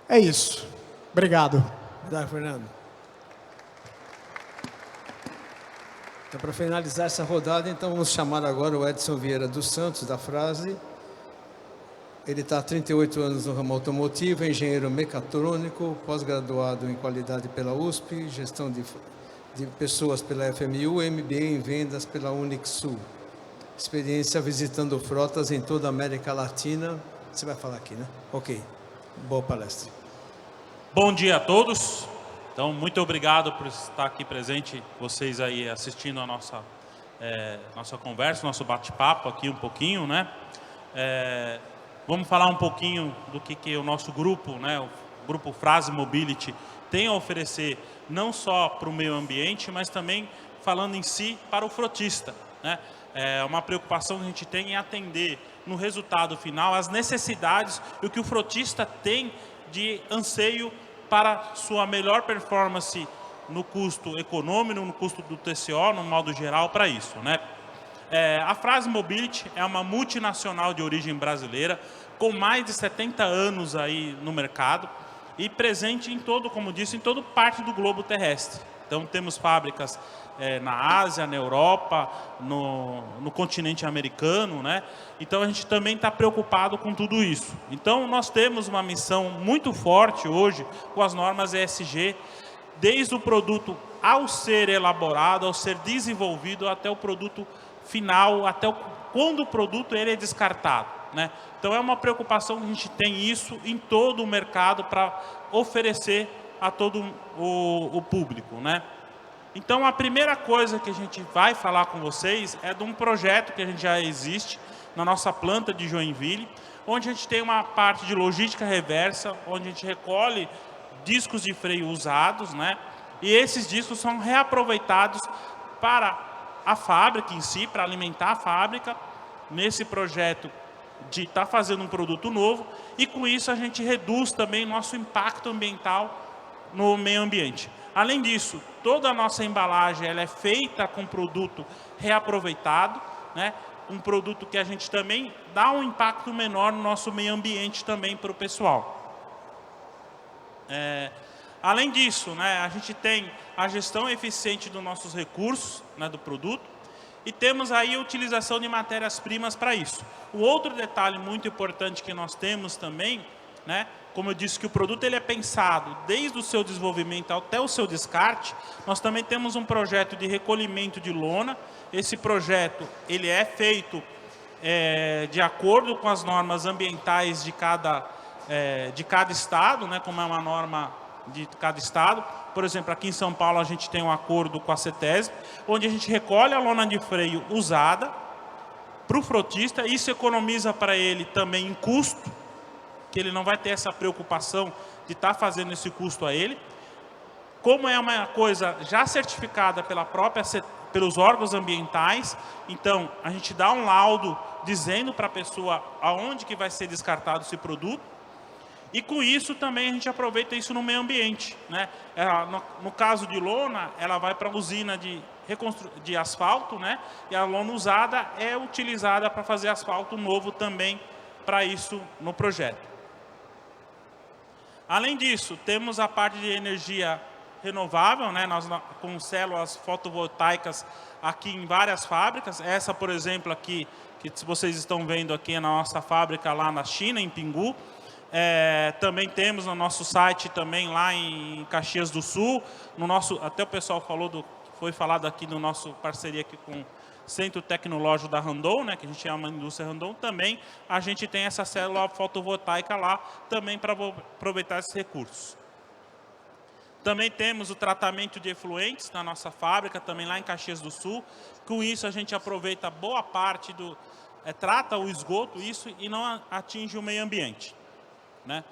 É isso. Obrigado. Obrigado, Fernando. Então, para finalizar essa rodada, então vamos chamar agora o Edson Vieira dos Santos, da Frase. Ele está há 38 anos no ramo automotivo, engenheiro mecatrônico, pós-graduado em qualidade pela USP, gestão de pessoas pela FMU, MBA em vendas pela Unixul. Experiência visitando frotas em toda a América Latina. Você vai falar aqui, né? Ok. Boa palestra. Bom dia a todos. Então, muito obrigado por estar aqui presente, vocês aí assistindo a nossa conversa, nosso bate-papo aqui um pouquinho, né? Vamos falar um pouquinho do que o nosso grupo, né? O grupo Frase Mobility tem a oferecer, não só para o meio ambiente, mas também falando em si para o frotista, né? É uma preocupação que a gente tem em atender no resultado final as necessidades e o que o frotista tem de anseio para sua melhor performance no custo econômico, no custo do TCO, no modo geral, para isso, né? A Frase Mobility é uma multinacional de origem brasileira, com mais de 70 anos aí no mercado e presente em todo, como disse, em toda parte do globo terrestre. Então, temos fábricas na Ásia, na Europa, no continente americano, né? Então, a gente também está preocupado com tudo isso. Então, nós temos uma missão muito forte hoje com as normas ESG, desde o produto ao ser elaborado, ao ser desenvolvido, até o produto final, quando o produto ele é descartado, né? Então, é uma preocupação que a gente tem isso em todo o mercado para oferecer a todo o público, né? Então, a primeira coisa que a gente vai falar com vocês é de um projeto que a gente já existe, na nossa planta de Joinville, onde a gente tem uma parte de logística reversa, onde a gente recolhe discos de freio usados, né? E esses discos são reaproveitados para a fábrica em si, para alimentar a fábrica, nesse projeto de estar fazendo um produto novo, e com isso a gente reduz também nosso impacto ambiental no meio ambiente. Além disso, toda a nossa embalagem ela é feita com produto reaproveitado, né? Um produto que a gente também dá um impacto menor no nosso meio ambiente também para o pessoal. Além disso, né, a gente tem a gestão eficiente dos nossos recursos, né, do produto, e temos aí a utilização de matérias-primas para isso. O outro detalhe muito importante que nós temos também, né, como eu disse que o produto ele é pensado desde o seu desenvolvimento até o seu descarte, nós também temos um projeto de recolhimento de lona. Esse projeto ele é feito de acordo com as normas ambientais de cada estado, né, como é uma norma de cada estado. Por exemplo, aqui em São Paulo a gente tem um acordo com a CETESB, onde a gente recolhe a lona de freio usada para o frotista. Isso economiza para ele também em custo, que ele não vai ter essa preocupação de estar fazendo esse custo a ele. Como é uma coisa já certificada pelos órgãos ambientais, então a gente dá um laudo dizendo para a pessoa aonde que vai ser descartado esse produto. E com isso também a gente aproveita isso no meio ambiente, né? No caso de lona, ela vai para a usina de asfalto, né? E a lona usada é utilizada para fazer asfalto novo também para isso no projeto. Além disso, temos a parte de energia renovável, né? Nós com células fotovoltaicas aqui em várias fábricas. Essa, por exemplo, aqui, que vocês estão vendo aqui na nossa fábrica lá na China, em Pinghu. Também temos no nosso site, também lá em Caxias do Sul, até o pessoal foi falado aqui no nosso parceria aqui com o Centro Tecnológico da Randon, né, que a gente chama de Indústria Randon, também a gente tem essa célula fotovoltaica lá, também para aproveitar esses recursos. Também temos o tratamento de efluentes na nossa fábrica, também lá em Caxias do Sul. Com isso a gente aproveita boa parte trata o esgoto, isso, e não atinge o meio ambiente, né?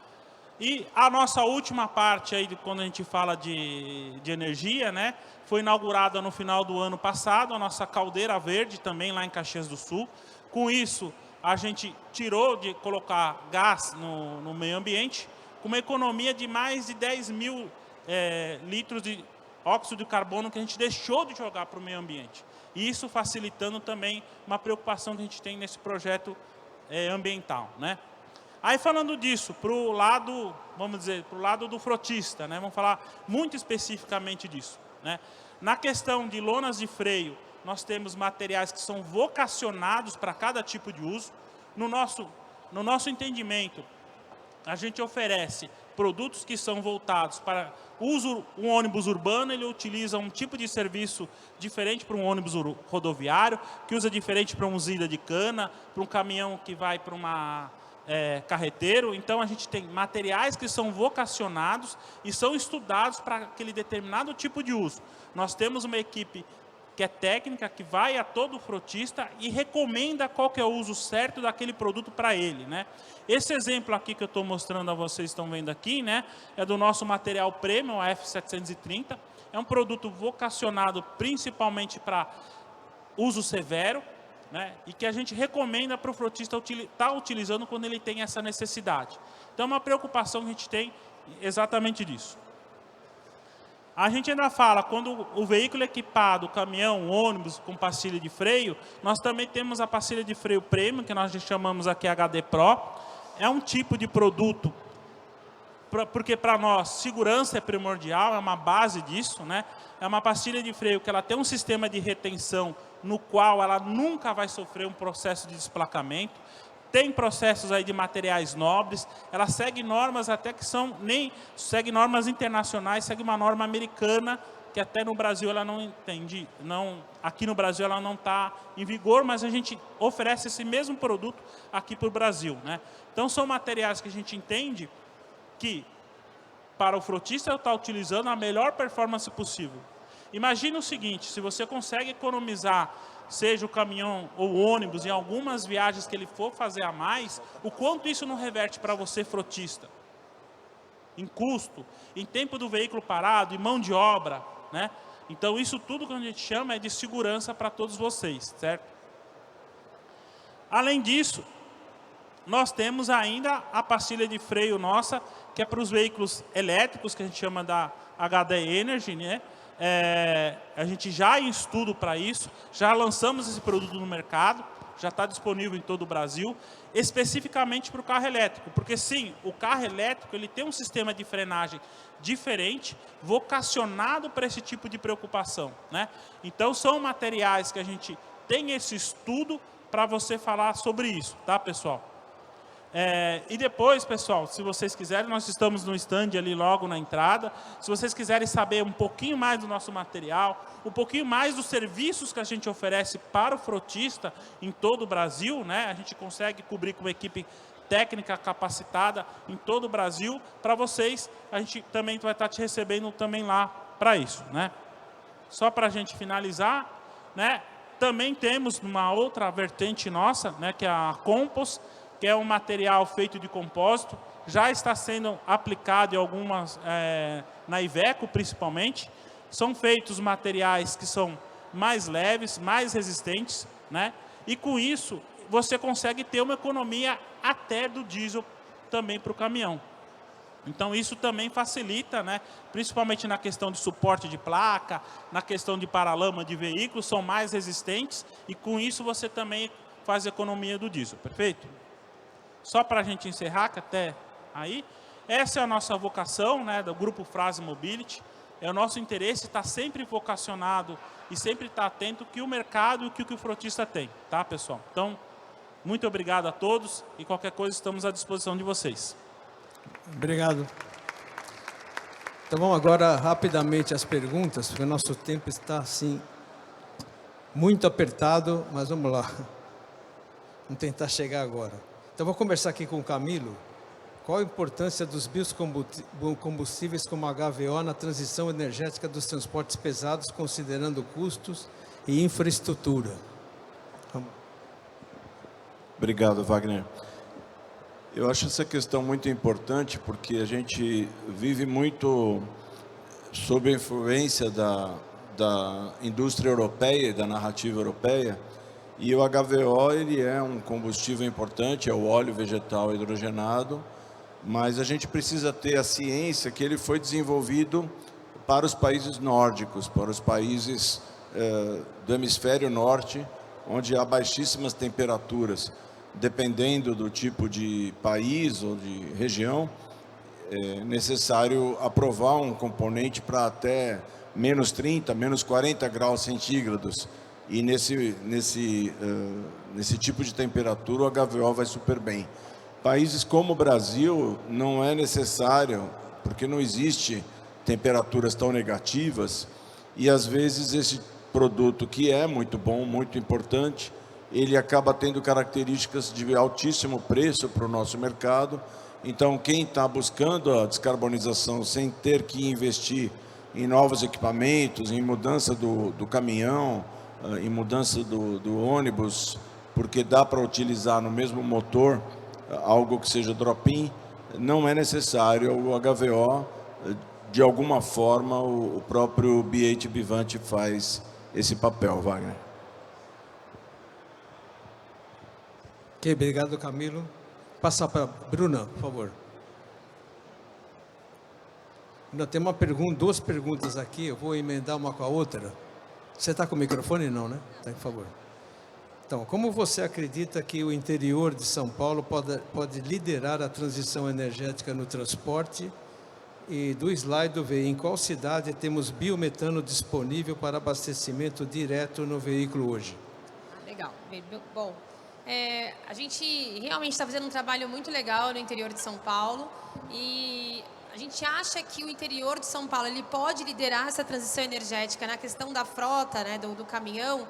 E a nossa última parte aí, quando a gente fala de energia, né, foi inaugurada no final do ano passado, a nossa caldeira verde também lá em Caxias do Sul. Com isso, a gente tirou de colocar gás no meio ambiente, com uma economia de mais de 10 mil litros de óxido de carbono que a gente deixou de jogar para o meio ambiente. E isso facilitando também uma preocupação que a gente tem nesse projeto ambiental, né? Aí, falando disso, para o lado, vamos dizer, para o lado do frotista, né? Vamos falar muito especificamente disso, né? Na questão de lonas de freio, nós temos materiais que são vocacionados para cada tipo de uso. No nosso entendimento, a gente oferece produtos que são voltados para uso. Um ônibus urbano, ele utiliza um tipo de serviço diferente para um ônibus rodoviário, que usa diferente para uma usina de cana, para um caminhão que vai para uma carreteiro. Então a gente tem materiais que são vocacionados e são estudados para aquele determinado tipo de uso. Nós temos uma equipe que é técnica, que vai a todo frotista e recomenda qual que é o uso certo daquele produto para ele, né? Esse exemplo aqui que eu estou mostrando a vocês, estão vendo aqui, né, é do nosso material premium, a F730. É um produto vocacionado principalmente para uso severo, né, e que a gente recomenda para o frotista estar utilizando quando ele tem essa necessidade. Então, é uma preocupação que a gente tem exatamente disso. A gente ainda fala, quando o veículo é equipado, caminhão, ônibus, com pastilha de freio, nós também temos a pastilha de freio premium, que nós chamamos aqui HD Pro. É um tipo de produto, porque para nós segurança é primordial, é uma base disso, né? É uma pastilha de freio que ela tem um sistema de retenção no qual ela nunca vai sofrer um processo de desplacamento. Tem processos aí de materiais nobres, ela segue normas até que segue normas internacionais, segue uma norma americana, que até no Brasil ela não entende, aqui no Brasil ela não está em vigor, mas a gente oferece esse mesmo produto aqui para o Brasil, né? Então são materiais que a gente entende que para o frotista está utilizando a melhor performance possível. Imagina o seguinte, se você consegue economizar seja o caminhão ou o ônibus, em algumas viagens que ele for fazer a mais, o quanto isso não reverte para você, frotista? Em custo, em tempo do veículo parado, em mão de obra, né? Então, isso tudo que a gente chama é de segurança para todos vocês, certo? Além disso, nós temos ainda a pastilha de freio nossa, que é para os veículos elétricos, que a gente chama da HD Energy, né? A gente já em estudo para isso, já lançamos esse produto no mercado, já está disponível em todo o Brasil, especificamente para o carro elétrico, porque sim, o carro elétrico ele tem um sistema de frenagem diferente, vocacionado para esse tipo de preocupação, né? Então são materiais que a gente tem esse estudo para você falar sobre isso, tá, pessoal? E depois, pessoal, se vocês quiserem, nós estamos no stand ali logo na entrada. Se vocês quiserem saber um pouquinho mais do nosso material, um pouquinho mais dos serviços que a gente oferece para o frotista em todo o Brasil, né? A gente consegue cobrir com uma equipe técnica capacitada em todo o Brasil. Para vocês, a gente também vai estar te recebendo também lá para isso, né? Só para a gente finalizar, né? Também temos uma outra vertente nossa, né? Que é a Compost, que é um material feito de compósito, já está sendo aplicado em algumas, na Iveco principalmente. São feitos materiais que são mais leves, mais resistentes, né? E com isso, você consegue ter uma economia até do diesel também para o caminhão. Então, isso também facilita, né? Principalmente na questão de suporte de placa, na questão de paralama de veículos, são mais resistentes, e com isso você também faz economia do diesel, perfeito? Só para a gente encerrar, que até aí, essa é a nossa vocação, né, do Grupo Frasle Mobility. O nosso interesse está sempre vocacionado e sempre está atento que o mercado e o que o frotista tem, tá, pessoal? Então, muito obrigado a todos e qualquer coisa estamos à disposição de vocês. Obrigado. Então vamos agora rapidamente às perguntas, porque o nosso tempo está assim muito apertado, mas vamos lá. Vamos tentar chegar agora. Então, vou conversar aqui com o Camilo. Qual a importância dos biocombustíveis como HVO na transição energética dos transportes pesados, considerando custos e infraestrutura? Obrigado, Wagner. Eu acho essa questão muito importante, porque a gente vive muito sob a influência da indústria europeia e da narrativa europeia. E o HVO, ele é um combustível importante, é o óleo vegetal hidrogenado, mas a gente precisa ter a ciência que ele foi desenvolvido para os países nórdicos, para os países do hemisfério norte, onde há baixíssimas temperaturas. Dependendo do tipo de país ou de região, é necessário aprovar um componente para até menos 30, menos 40 graus centígrados. E nesse tipo de temperatura, o HVO vai super bem. Países como o Brasil, não é necessário, porque não existe temperaturas tão negativas, e às vezes esse produto, que é muito bom, muito importante, ele acaba tendo características de altíssimo preço para o nosso mercado. Então, quem está buscando a descarbonização sem ter que investir em novos equipamentos, em mudança do caminhão, em mudança do ônibus, porque dá para utilizar no mesmo motor algo que seja drop-in, não é necessário o HVO. De alguma forma, o próprio B8 Bivante faz esse papel, Wagner. Ok, obrigado, Camilo. Passar para a Bruna, por favor. Ainda tem duas perguntas aqui, eu vou emendar uma com a outra. Você está com o microfone? Não, né? Tá, por favor. Então, como você acredita que o interior de São Paulo pode liderar a transição energética no transporte? E do slide do VI, em qual cidade temos biometano disponível para abastecimento direto no veículo hoje? Legal. Bom, a gente realmente está fazendo um trabalho muito legal no interior de São Paulo e a gente acha que o interior de São Paulo ele pode liderar essa transição energética na questão da frota, né, do caminhão,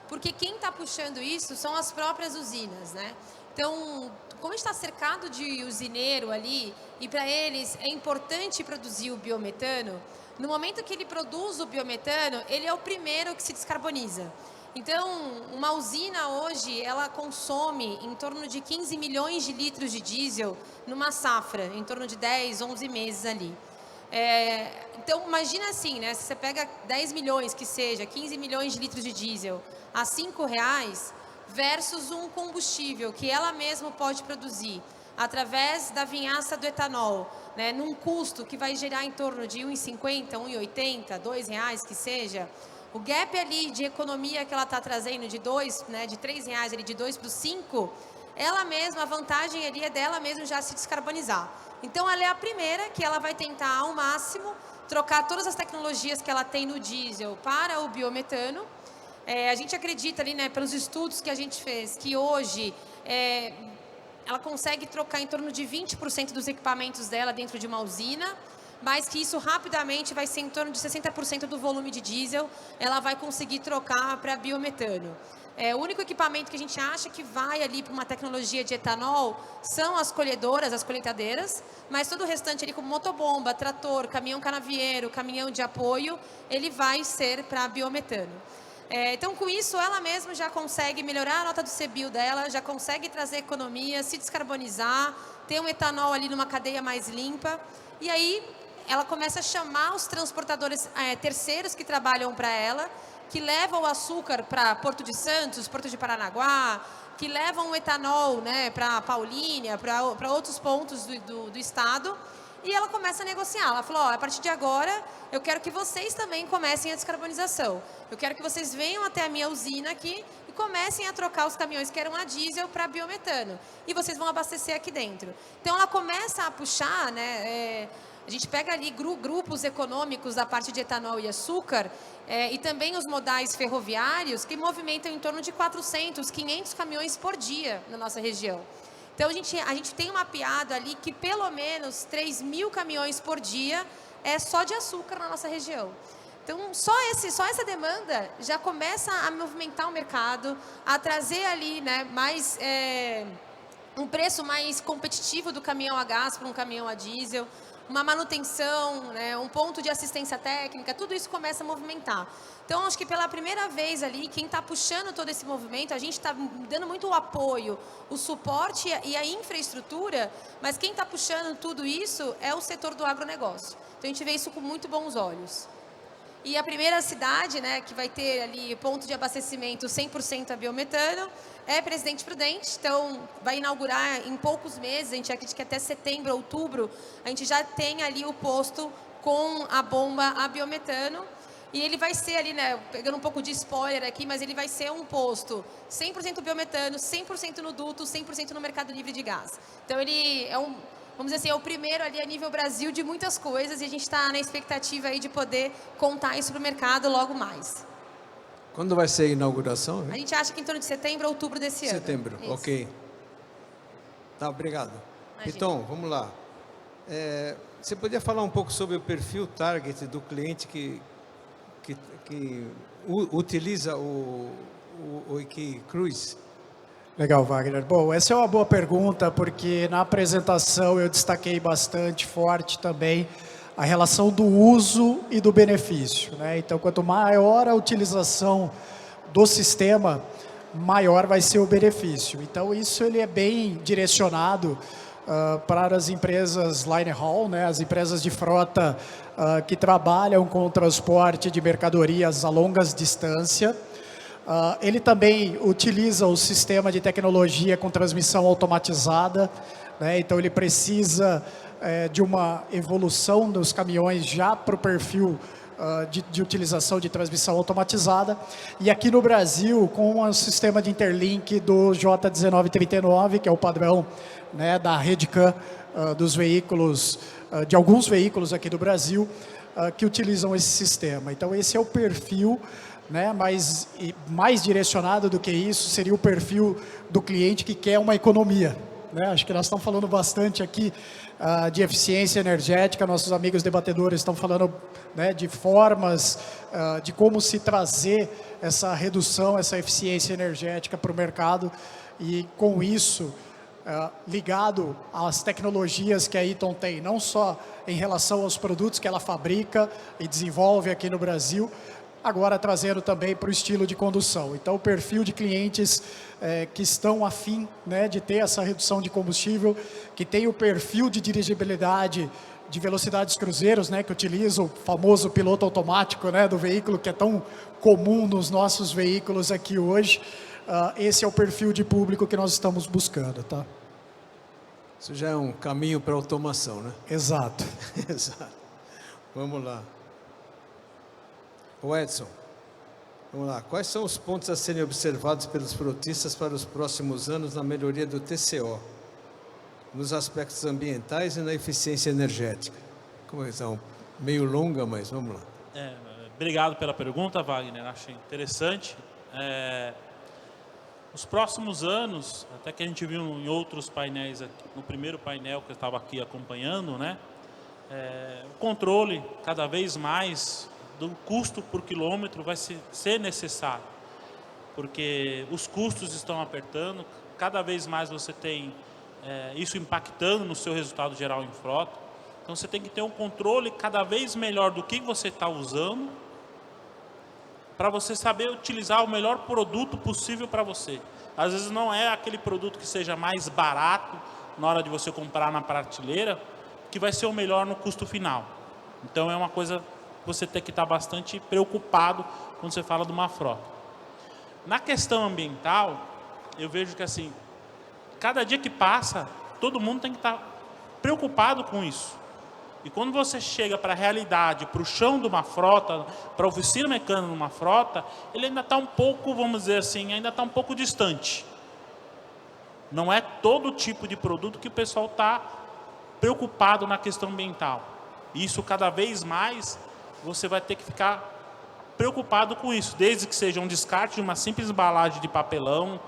porque quem está puxando isso são as próprias usinas, né? Então, como a gente está cercado de usineiro ali, e para eles é importante produzir o biometano, no momento que ele produz o biometano, ele é o primeiro que se descarboniza. Então, uma usina hoje, ela consome em torno de 15 milhões de litros de diesel numa safra, em torno de 10, 11 meses ali. Então, imagina assim, né? Se você pega 10 milhões, que seja, 15 milhões de litros de diesel a R$5, versus um combustível que ela mesma pode produzir através da vinhaça do etanol, né? Num custo que vai gerar em torno de R$1,50, R$1,80, R$2 que seja, o gap ali de economia que ela está trazendo de 2, né, de R$3 ali, de 2 para 5, ela mesma, a vantagem ali é dela mesma já se descarbonizar. Então, ela é a primeira que ela vai tentar ao máximo trocar todas as tecnologias que ela tem no diesel para o biometano. A gente acredita ali, né, pelos estudos que a gente fez, que hoje ela consegue trocar em torno de 20% dos equipamentos dela dentro de uma usina, mas que isso rapidamente vai ser em torno de 60% do volume de diesel, ela vai conseguir trocar para biometano. O único equipamento que a gente acha que vai ali para uma tecnologia de etanol são as colhedoras, as colheitadeiras, mas todo o restante ali, como motobomba, trator, caminhão canavieiro, caminhão de apoio, ele vai ser para biometano. Então, com isso, ela mesma já consegue melhorar a nota do CBIO dela, já consegue trazer economia, se descarbonizar, ter um etanol ali numa cadeia mais limpa, e aí ela começa a chamar os transportadores terceiros que trabalham para ela, que levam o açúcar para Porto de Santos, Porto de Paranaguá, que levam o etanol, né, para Paulínia, para outros pontos do estado, e ela começa a negociar. Ela falou, a partir de agora, eu quero que vocês também comecem a descarbonização. Eu quero que vocês venham até a minha usina aqui e comecem a trocar os caminhões que eram a diesel para biometano. E vocês vão abastecer aqui dentro. Então, ela começa a puxar, né, a gente pega ali grupos econômicos da parte de etanol e açúcar, e também os modais ferroviários, que movimentam em torno de 400, 500 caminhões por dia na nossa região. Então, a gente tem mapeado ali que pelo menos 3.000 caminhões por dia é só de açúcar na nossa região. Então, só essa demanda já começa a movimentar o mercado, a trazer ali, né, mais, um preço mais competitivo do caminhão a gás para um caminhão a diesel, uma manutenção, né, um ponto de assistência técnica, tudo isso começa a movimentar. Então, acho que pela primeira vez ali, quem está puxando todo esse movimento, a gente está dando muito o apoio, o suporte e a infraestrutura, mas quem está puxando tudo isso é o setor do agronegócio. Então, a gente vê isso com muito bons olhos. E a primeira cidade, né, que vai ter ali ponto de abastecimento 100% a biometano é Presidente Prudente. Então, vai inaugurar em poucos meses, a gente acredita que até setembro, outubro, a gente já tem ali o posto com a bomba a biometano. E ele vai ser ali, né, pegando um pouco de spoiler aqui, mas ele vai ser um posto 100% biometano, 100% no duto, 100% no mercado livre de gás. Então, ele é vamos dizer assim, é o primeiro ali a nível Brasil de muitas coisas, e a gente está na expectativa aí de poder contar isso para o mercado logo mais. Quando vai ser a inauguração? Né? A gente acha que em torno de setembro, outubro desse ano. Setembro, isso. ok. Tá, obrigado. Imagina. Então, vamos lá. Você podia falar um pouco sobre o perfil target do cliente que utiliza o EquiCruise? Legal, Wagner. Bom, essa é uma boa pergunta, porque na apresentação eu destaquei bastante forte também a relação do uso e do benefício, né? Então, quanto maior a utilização do sistema, maior vai ser o benefício. Então, isso ele é bem direcionado para as empresas line haul, né? As empresas de frota que trabalham com o transporte de mercadorias a longas distâncias. Ele também utiliza o sistema de tecnologia com transmissão automatizada, né? Então ele precisa de uma evolução dos caminhões já para o perfil de utilização de transmissão automatizada. E aqui no Brasil, com o sistema de interlink do J1939, que é o padrão, né, da Redcam dos veículos, de alguns veículos aqui do Brasil, que utilizam esse sistema. Então esse é o perfil, né, mais direcionado do que isso, seria o perfil do cliente que quer uma economia, né? Acho que nós estamos falando bastante aqui de eficiência energética, nossos amigos debatedores estão falando, né, de formas de como se trazer essa redução, essa eficiência energética para o mercado, e com isso, ligado às tecnologias que a Eaton tem, não só em relação aos produtos que ela fabrica e desenvolve aqui no Brasil, agora trazendo também para o estilo de condução. Então, o perfil de clientes que estão afim, né, de ter essa redução de combustível, que tem o perfil de dirigibilidade de velocidades cruzeiros, né, que utiliza o famoso piloto automático, né, do veículo, que é tão comum nos nossos veículos aqui hoje. Esse é o perfil de público que nós estamos buscando, tá? Isso já é um caminho para automação, né? Exato. Exato. Vamos lá. O Edson, vamos lá. Quais são os pontos a serem observados pelos frotistas para os próximos anos na melhoria do TCO, nos aspectos ambientais e na eficiência energética? Conversação meio longa, mas vamos lá. Obrigado pela pergunta, Wagner. Achei interessante. Os próximos anos, até que a gente viu em outros painéis, aqui, no primeiro painel que eu estava aqui acompanhando, né, o controle cada vez mais do custo por quilômetro vai ser necessário, porque os custos estão apertando, cada vez mais você tem isso impactando no seu resultado geral em frota. Então você tem que ter um controle cada vez melhor do que você está usando, para você saber utilizar o melhor produto possível para você. Às vezes não é aquele produto que seja mais barato na hora de você comprar na prateleira, que vai ser o melhor no custo final. Então é uma coisa que você tem que estar bastante preocupado quando você fala de uma frota. Na questão ambiental, eu vejo que assim, cada dia que passa, todo mundo tem que estar preocupado com isso. E quando você chega para a realidade, para o chão de uma frota, para a oficina mecânica de uma frota, ele ainda está um pouco, vamos dizer assim, ainda está um pouco distante. Não é todo tipo de produto que o pessoal está preocupado na questão ambiental. Isso cada vez mais você vai ter que ficar preocupado com isso, desde que seja um descarte de uma simples embalagem de papelão,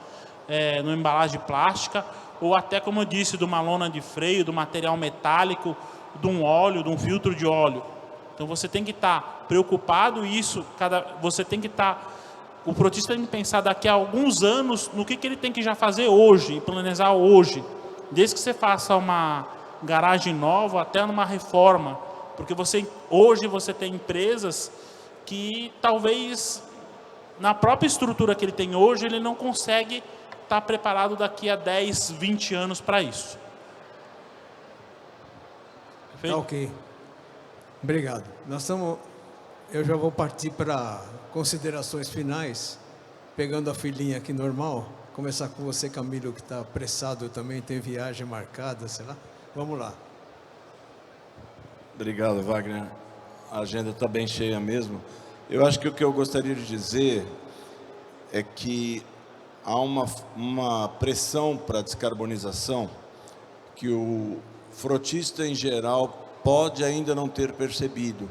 numa embalagem plástica, ou até, como eu disse, de uma lona de freio, do material metálico, de um óleo, de um filtro de óleo. Então você tem que estar preocupado isso, você tem que estar, o frotista tem que pensar daqui a alguns anos no que ele tem que já fazer hoje, e planejar hoje, desde que você faça uma garagem nova até numa reforma, porque hoje você tem empresas que talvez na própria estrutura que ele tem hoje, ele não consegue estar preparado daqui a 10, 20 anos para isso. Tá, ok. Obrigado. Eu já vou partir para considerações finais, pegando a filinha aqui normal. Começar com você, Camilo, que está apressado também, tem viagem marcada, sei lá. Vamos lá. Obrigado, Wagner. A agenda está bem cheia mesmo. Eu acho que o que eu gostaria de dizer é que há uma pressão para a descarbonização que o frotista em geral pode ainda não ter percebido,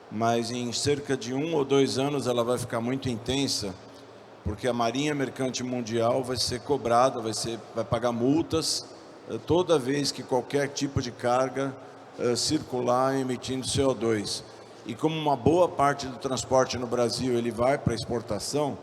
mas em cerca de 1 ou 2 anos ela vai ficar muito intensa, porque a Marinha Mercante Mundial vai ser cobrada, vai pagar multas toda vez que qualquer tipo de carga circular emitindo CO2. E como uma boa parte do transporte no Brasil ele vai para exportação,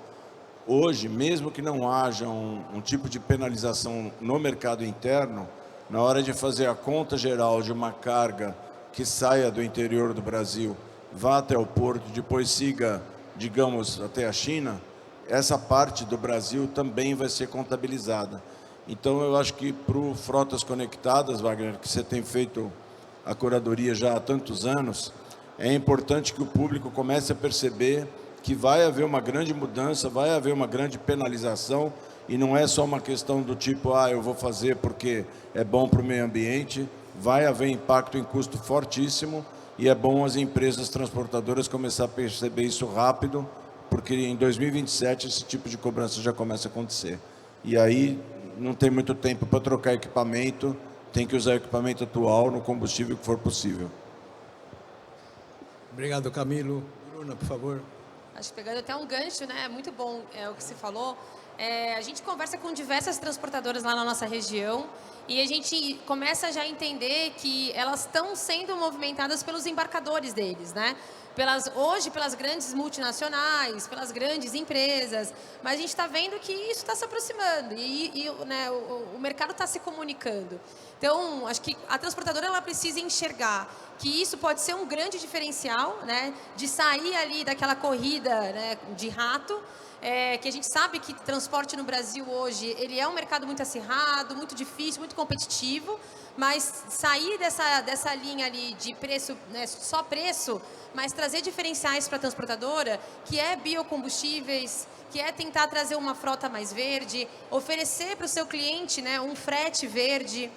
hoje, mesmo que não haja um tipo de penalização no mercado interno, na hora de fazer a conta geral de uma carga que saia do interior do Brasil, vá até o porto, depois siga, digamos, até a China, essa parte do Brasil também vai ser contabilizada. Então, eu acho que para o Frotas Conectadas, Wagner, que você tem feito a curadoria já há tantos anos, é importante que o público comece a perceber que vai haver uma grande mudança, vai haver uma grande penalização, e não é só uma questão do tipo, eu vou fazer porque é bom para o meio ambiente, vai haver impacto em custo fortíssimo, e é bom as empresas transportadoras começar a perceber isso rápido, porque em 2027 esse tipo de cobrança já começa a acontecer. E aí não tem muito tempo para trocar equipamento, tem que usar o equipamento atual no combustível que for possível. Obrigado, Camilo. Bruna, por favor. Acho que pegando até um gancho, né? Muito bom o que você falou. A gente conversa com diversas transportadoras lá na nossa região e a gente começa já a entender que elas estão sendo movimentadas pelos embarcadores deles, né? Hoje pelas grandes multinacionais, pelas grandes empresas, mas a gente está vendo que isso está se aproximando e né, o mercado está se comunicando. Então, acho que a transportadora ela precisa enxergar que isso pode ser um grande diferencial, né, de sair ali daquela corrida, né, de rato, que a gente sabe que transporte no Brasil hoje ele é um mercado muito acirrado, muito difícil, muito competitivo, mas sair dessa linha ali de preço, né, só preço, mas trazer diferenciais para a transportadora, que é biocombustíveis, que é tentar trazer uma frota mais verde, oferecer para o seu cliente, né, um frete verde.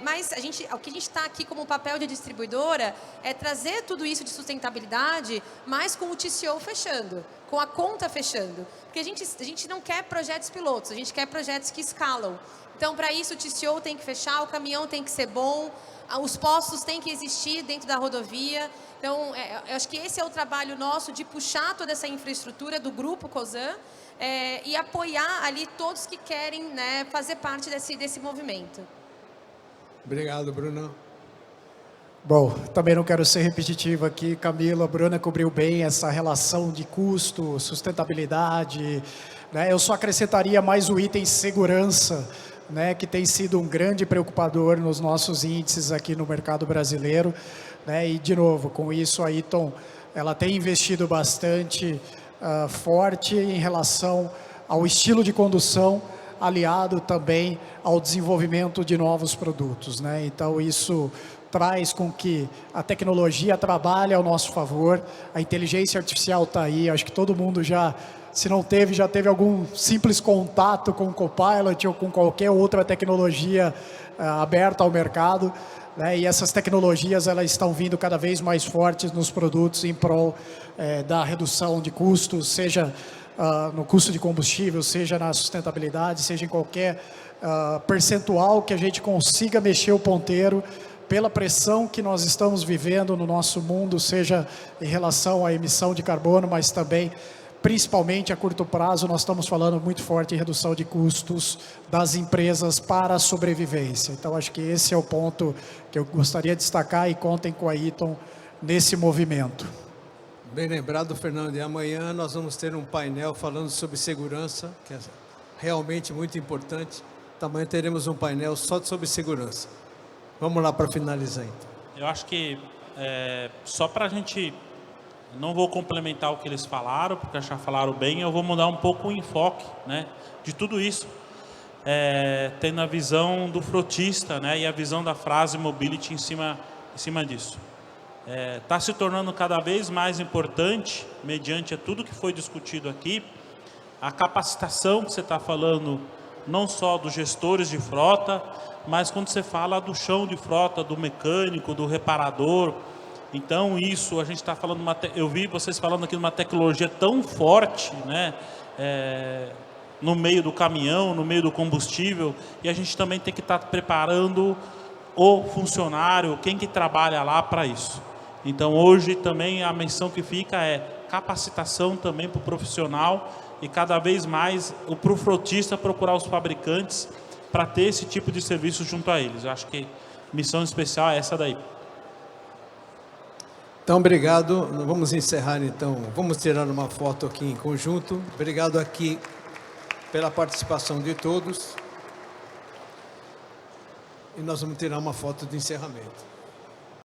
Mas o que a gente está aqui como papel de distribuidora é trazer tudo isso de sustentabilidade, mas com o TCO fechando, com a conta fechando. Porque a gente não quer projetos pilotos, a gente quer projetos que escalam. Então, para isso, o TCO tem que fechar, o caminhão tem que ser bom, os postos têm que existir dentro da rodovia. Então, eu acho que esse é o trabalho nosso de puxar toda essa infraestrutura do Grupo Cosan e apoiar ali todos que querem, né, fazer parte desse movimento. Obrigado, Bruno. Bom, também não quero ser repetitivo aqui, Camila, a Bruna cobriu bem essa relação de custo, sustentabilidade, né? Eu só acrescentaria mais o item segurança, né, que tem sido um grande preocupador nos nossos índices aqui no mercado brasileiro, né? E, de novo, com isso a Eaton, ela tem investido bastante forte em relação ao estilo de condução, aliado também ao desenvolvimento de novos produtos, né? Então, isso traz com que a tecnologia trabalhe ao nosso favor, a inteligência artificial está aí, acho que todo mundo já, se não teve, já teve algum simples contato com o Copilot ou com qualquer outra tecnologia aberta ao mercado, né? E essas tecnologias elas estão vindo cada vez mais fortes nos produtos em prol da redução de custos, seja no custo de combustível, seja na sustentabilidade, seja em qualquer percentual que a gente consiga mexer o ponteiro pela pressão que nós estamos vivendo no nosso mundo, seja em relação à emissão de carbono, mas também, principalmente a curto prazo, nós estamos falando muito forte em redução de custos das empresas para a sobrevivência. Então, acho que esse é o ponto que eu gostaria de destacar e contem com a Eaton nesse movimento. Bem lembrado, Fernando, e amanhã nós vamos ter um painel falando sobre segurança, que é realmente muito importante. Amanhã teremos um painel só sobre segurança. Vamos lá para finalizar, então. Eu acho que, só para a gente, não vou complementar o que eles falaram, porque já falaram bem, eu vou mudar um pouco o enfoque, né, de tudo isso, tendo a visão do frotista, né, e a visão da frase mobility em cima disso. Está se tornando cada vez mais importante, mediante tudo que foi discutido aqui, a capacitação que você está falando, não só dos gestores de frota, mas quando você fala do chão de frota, do mecânico, do reparador. Então isso, a gente está falando, eu vi vocês falando aqui de uma tecnologia tão forte, né, no meio do caminhão, no meio do combustível, e a gente também tem que estar preparando o funcionário, quem que trabalha lá para isso. Então hoje também a menção que fica é capacitação também para o profissional e cada vez mais para o frotista procurar os fabricantes para ter esse tipo de serviço junto a eles. Eu acho que missão especial é essa daí. Então, obrigado. Vamos encerrar, então. Vamos tirar uma foto aqui em conjunto. Obrigado aqui pela participação de todos. E nós vamos tirar uma foto de encerramento.